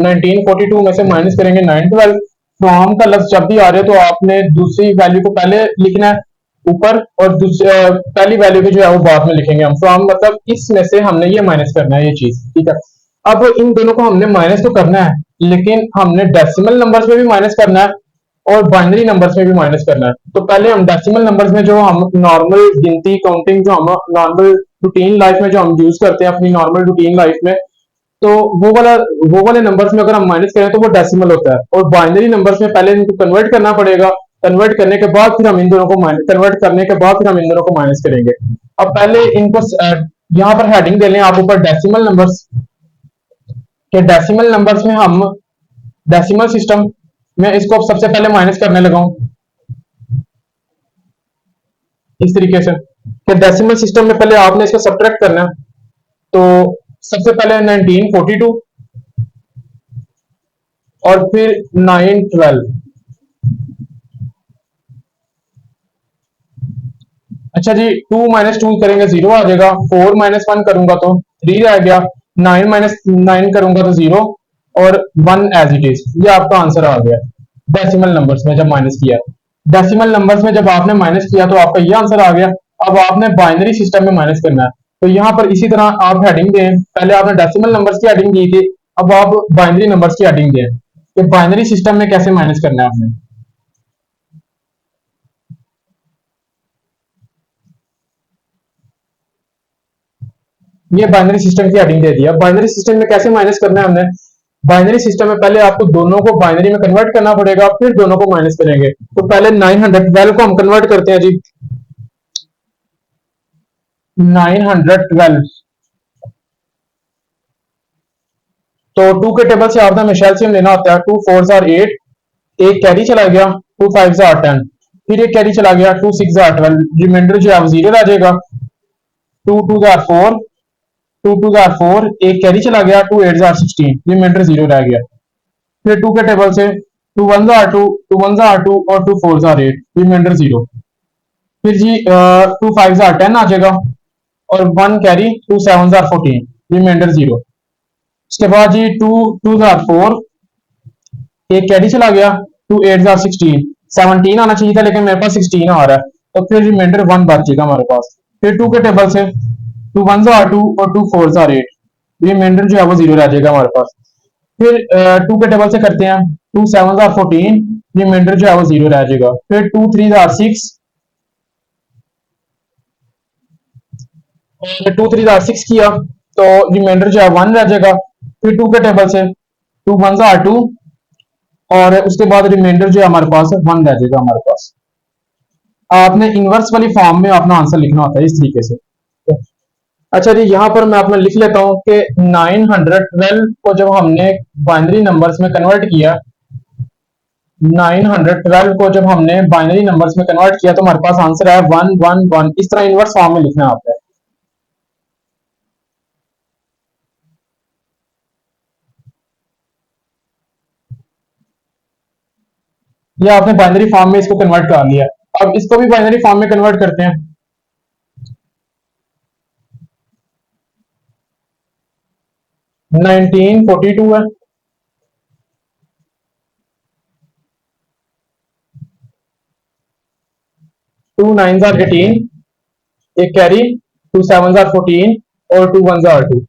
1942 में से माइनस करेंगे 912। फॉर्म का लफ्ज जब भी आ रहा है तो आपने दूसरी वैल्यू को पहले लिखना है ऊपर, और पहली वैल्यू को जो है वो बाद में लिखेंगे हम। फॉर्म मतलब इसमें से हमने ये माइनस करना है, ये चीज ठीक है। अब इन दोनों को हमने माइनस तो करना है, लेकिन हमने डेसिमल नंबर्स में भी माइनस करना है और बाइनरी नंबर्स में भी माइनस करना है। तो पहले हम डेसिमल नंबर्स में जो हम नॉर्मल गिनती काउंटिंग जो हम नॉर्मल रूटीन लाइफ में जो हम यूज करते हैं अपनी नॉर्मल रूटीन लाइफ में, तो वो वाले नंबर्स में अगर हम माइनस करें तो वो डेसिमल होता है, और बाइनरी नंबर्स में पहले इनको कन्वर्ट करना पड़ेगा। कन्वर्ट करने के बाद फिर हम इन दोनों को कन्वर्ट करने के बाद फिर हम इन दोनों को माइनस करेंगे। अब पहले इनको यहाँ पर हेडिंग दे लें आप ऊपर डेसिमल नंबर्स के। डेसिमल नंबर्स में हम डेसिमल सिस्टम में इसको अब सबसे पहले माइनस करने लगा हूं इस तरीके से कि डेसिमल सिस्टम में पहले आपने इसको सब्ट्रैक्ट करना है। तो सबसे पहले 1942 और फिर 912। अच्छा जी, 2 - 2 करेंगे 0 आ जाएगा। 4 - 1 करूंगा तो 3 रह गया। 9 - 9 करूंगा तो 0 और 1 एज इट इज। ये आपका आंसर आ गया डेसिमल नंबर्स में जब माइनस किया। डेसिमल नंबर्स में जब आपने माइनस किया तो आपका ये आंसर आ गया। अब आपने बाइनरी सिस्टम में माइनस करना है। तो यहाँ पर इसी तरह आप हेडिंग दें, पहले आपने डेसिमल नंबर्स की हेडिंग दी थी, अब आप बाइनरी नंबर्स की हेडिंग दें कि बाइनरी सिस्टम में कैसे माइनस करना है आपने। ये बाइनरी सिस्टम की हेडिंग दे दिया। बाइनरी सिस्टम में कैसे माइनस करना है हमने। बाइनरी सिस्टम में पहले आपको दोनों को बाइनरी में कन्वर्ट करना पड़ेगा, फिर दोनों को माइनस करेंगे। तो पहले 912 को हम कन्वर्ट करते हैं जी। 912, तो टू के टेबल से आपने हमेशा एलसीएम लेना होता है। 2 4 8, एक कैरी चला गया। 2 5 10, फिर एक कैरी चला गया। 2 6 12, रिमाइंडर जो है वो 0 रह जाएगा। 2 2 4, 2 2 4, एक कैरी चला गया। 2 8 16, रिमाइंडर 0 रह गया। फिर टू के टेबल से 2 1 2, 2 1 2 और 2 4 8, रिमाइंडर 0। फिर जी 2 5 10 आ जाएगा और 1 कैरी। 2 7 14, रिमाइंडर 0। उसके बाद जी 2 2 4, एक कैरी चला गया। 2 8 16, 17 आना चाहिए था लेकिन मेरे पास 16 आ रहा है, तो फिर रिमाइंडर 1 बचेगा हमारे पास। फिर टू के टेबल से 2 1 2 और 2 4 8, रिमाइंडर जो है वो 0 रह जाएगा हमारे पास। फिर टू के टेबल से करते हैं। 2 7 14, रिमाइंडर जो है वो 0 रह जाएगा। फिर 2 3 6 और 2 3 6 किया तो रिमाइंडर जो है 1 रह जाएगा। फिर टू के टेबल से 2 1 2 और उसके बाद रिमाइंडर जो है हमारे पास 1 रह जाएगा हमारे पास। आपने इनवर्स वाली फॉर्म में अपना आंसर लिखना होता है इस तरीके से। अच्छा जी, यहाँ पर मैं अपना लिख लेता हूँ कि 912 को जब हमने बाइनरी नंबर्स में कन्वर्ट किया, 912 को जब हमने बाइनरी नंबर्स में कन्वर्ट किया तो हमारे पास आंसर है 1 1 1। इस तरह इनवर्स फॉर्म में लिखना है आपने। ये आपने बाइनरी फॉर्म में इसको कन्वर्ट कर लिया। अब इसको भी बाइनरी फॉर्म में कन्वर्ट करते हैं। 1942 है। 2 9 18, एक कैरी। 2 7 14 और 2 1 2,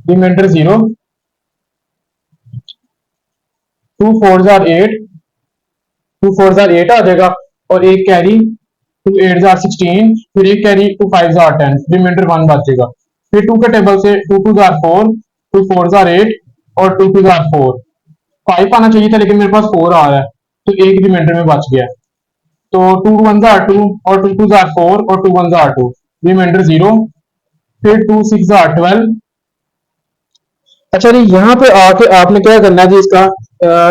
रिमाइंडर 0। 2 4 8, 2 4 8 आ जाएगा और एक कैरी। 2 8 16, फिर एक कैरी। 2 5 10, रिमाइंडर 1 बचेगा। फिर टू के टेबल से 2 2 4, 2 4 8 और 2 2 4, 5 आना चाहिए था लेकिन मेरे पास 4 आ रहा है, तो एक रिमाइंडर में बच गया। तो 2 1 2 और 2 2 4 और 2 1 2, रिमाइंडर 0। फिर 2 6 12। अच्छा जी, यहाँ पे आके आपने क्या करना है जी इसका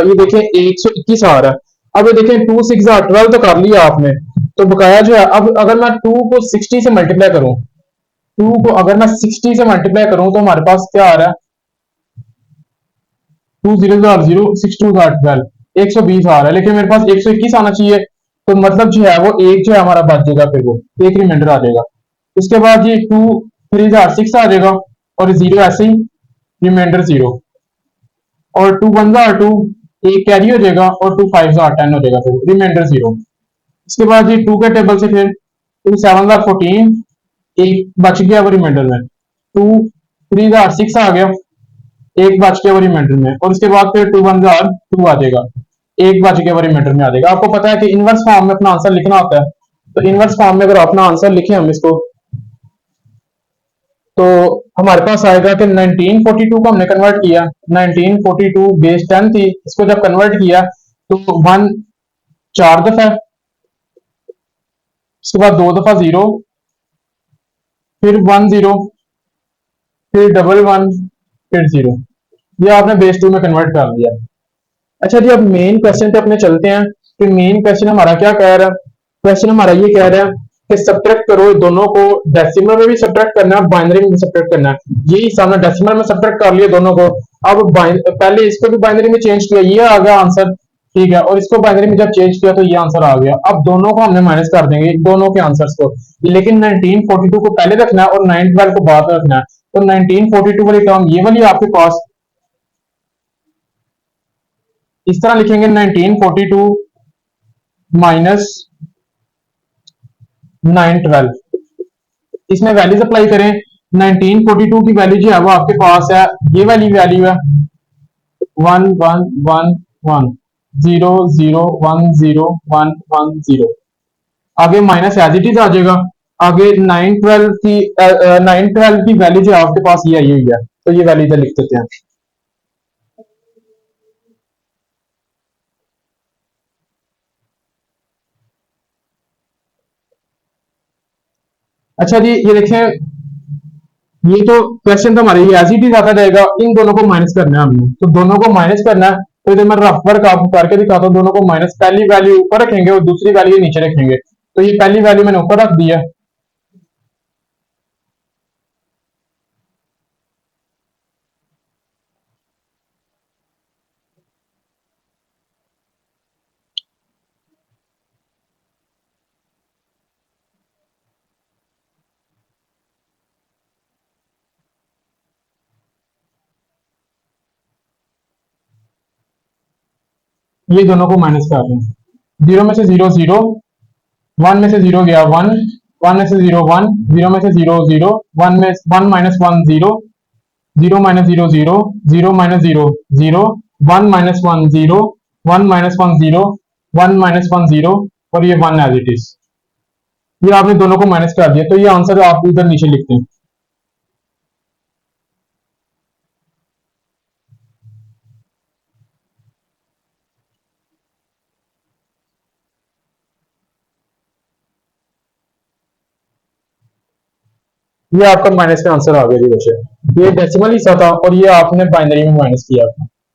ये देखें 121 आ रहा है। अब ये देखें 2 6 12 तो कर लिया आपने, तो बकाया जो है अब अगर मैं 2 को 60 से मल्टीप्लाई करूं, 2 को अगर मैं 60 से मल्टीप्लाई करूं तो हमारे पास क्या आ रहा है। टू जीरो जार जीरो, सिक्स टू जार 12, 120 आ रहा है, लेकिन मेरे पास 121 आना चाहिए। तो मतलब जो है वो एक जो है हमारा बच जाएगा, फिर वो एक रिमाइंडर आ जाएगा। उसके बाद ये टू थ्री जार सिक्स आ जाएगा, और जीरो ऐसे ही रिमाइंडर जीरो, और टू वन जार टू, एक कैरी हो जाएगा, और टू फाइव जार 10 हो जाएगा, फिर रिमाइंडर जीरो। इसके बाद ये टू के टेबल से फिर टू सेवन जार 14, एक बच गया वो रिमाइंडर में, टू थ्री जार सिक्स आ गया, एक बच गया वो रिमाइंडर में, और उसके बाद फिर टू वन जार टू आ जाएगा, एक बच गया वो रिमाइंडर में आ जाएगा। आपको पता है कि इनवर्स फॉर्म में अपना आंसर लिखना होता है, तो इनवर्स फॉर्म में अगर अपना आंसर लिखे हम इसको, तो हमारे पास आएगा कि 1942 को हमने कन्वर्ट किया, 1942 बेस 10 थी, इसको जब कन्वर्ट किया तो वन चार दफा, उसके बाद दो दफा जीरो, फिर वन जीरो, फिर डबल वन, फिर जीरो। ये आपने बेस टू में कन्वर्ट कर दिया। अच्छा जी, अब मेन क्वेश्चन पे अपने चलते हैं कि मेन क्वेश्चन हमारा क्या कह रहा है। क्वेश्चन हमारा ये कह रहा है कि सब्ट्रैक्ट करो दोनों को, डेसिमल में भी सब्ट्रैक्ट करना है, बाइनरी में भी सब्ट्रैक्ट करना है। यही सामने डेसिमल में सब्ट्रैक्ट कर लिए दोनों को, अब पहले इसको भी बाइनरी में चेंज किया, ये आ गया आंसर, ठीक है, और इसको बाइनरी में जब चेंज किया तो ये आंसर आ गया। अब दोनों को हमने माइनस कर देंगे, दोनों के आंसर्स को, लेकिन 1942 को पहले रखना है और 912 को बाद में रखना है। तो 1942 वाली टर्म ये वाली आपके पास इस तरह लिखेंगे, 1942 माइनस 912, इसमें वैल्यूज अप्लाई करें। 1942 की वैल्यू जो है वो आपके पास है, ये वाली वैल्यू है 1111 0010110। आगे माइनस एज इट इज आ जाएगा। आगे 912 की वैल्यू जो है आपके पास ये आई हुई है, तो ये वैल्यू इधर लिख देते हैं। अच्छा जी, ये देखें, ये तो क्वेश्चन तो हमारे ये एज इट इज आता जाएगा, इन दोनों को माइनस करना है हमने, तो दोनों को माइनस करना है। तो इधर मैं रफ वर्क आपको करके दिखाता हूँ, दोनों को माइनस, पहली वैल्यू ऊपर रखेंगे और दूसरी वैल्यू नीचे रखेंगे। तो ये पहली वैल्यू मैंने ऊपर रख दी है, ये दोनों को माइनस कर रहे हैं। जीरो में से जीरो जीरो, वन में से जीरो गया वन, वन में से जीरो वन, जीरो में से जीरो जीरो, वन में one minus one zero, zero minus zero zero, zero minus zero zero, one minus one zero, one minus one zero, one minus one zero, और ये one as it is. ये आपने दोनों को minus कर दिया, तो ये आंसर आप इधर नीचे लिखते हैं। ये आपका माइनस का आंसर आ गया जी बच्चे। ये डेसिमल हिस्सा था और ये आपने बाइनरी में माइनस किया,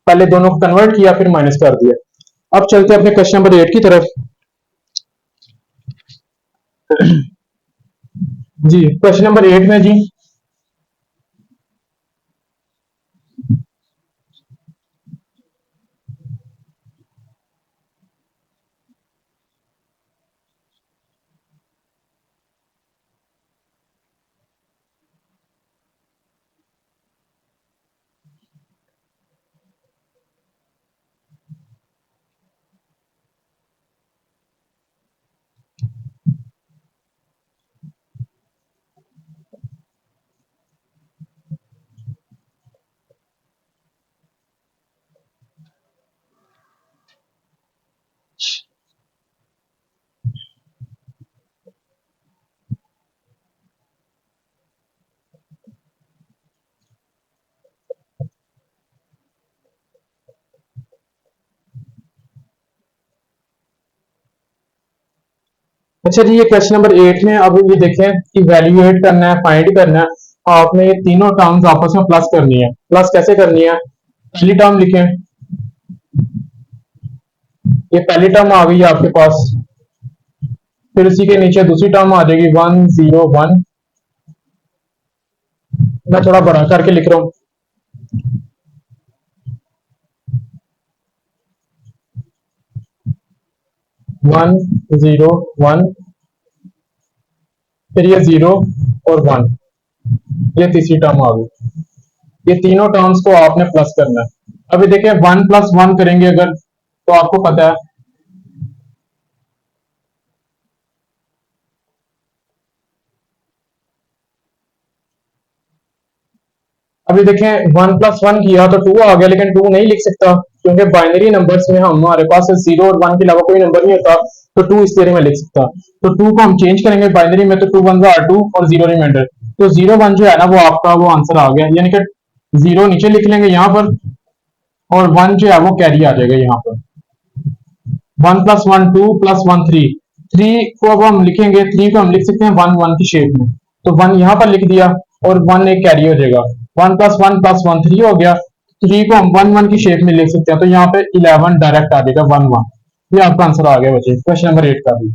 पहले दोनों को कन्वर्ट किया फिर माइनस कर दिया। अब चलते हैं अपने क्वेश्चन नंबर 8 की तरफ। जी, क्वेश्चन नंबर 8 में जी, अच्छा जी, ये क्वेश्चन नंबर 8 में अब ये देखें कि वैल्यूएट करना है, फाइंड करना है। आपने ये तीनों टर्म्स आपस में प्लस करनी है। प्लस कैसे करनी है? पहली टर्म लिखें, ये पहली टर्म आ गई है आपके पास, फिर उसी के नीचे दूसरी टर्म आ जाएगी 101। मैं थोड़ा बड़ा करके लिख रहा हूँ, 1 0 1, फिर ये 0 और 1, ये तीसरी टर्म आ गई। ये तीनों टर्म्स को आपने प्लस करना है। अभी देखिए 1 + 1 करेंगे अगर, तो आपको पता है अभी देखें 1 + 1 किया तो 2 आ गया, लेकिन 2 नहीं लिख सकता क्योंकि बाइनरी नंबर्स में हमारे पास 0 और 1 के अलावा कोई नंबर नहीं होता, तो 2 इस तेरे में लिख सकता। तो 2 को हम चेंज करेंगे बाइनरी में, तो 2 1 are 2 और 0 रिमाइंडर। तो 0 1 जो है ना वो आपका वो आंसर आ गया, यानी कि 0 नीचे लिख लेंगे यहाँ पर और 1 जो है वो कैरी आ जाएगा यहाँ पर। 1 + 1 2 + 1 3, 3 को अब हम लिखेंगे, 3 को हम लिख सकते हैं 1 1 की शेप में, तो 1 यहाँ पर लिख दिया और 1 एक कैरी हो जाएगा। 1 + 1 + 1 3 हो गया। 3 को हम 1 1 की शेप में लिख सकते हैं, तो यहाँ पे 11 डायरेक्ट आ जाएगा 1 1। ये आपका आंसर आ गया बच्चे, क्वेश्चन नंबर 8 का भी।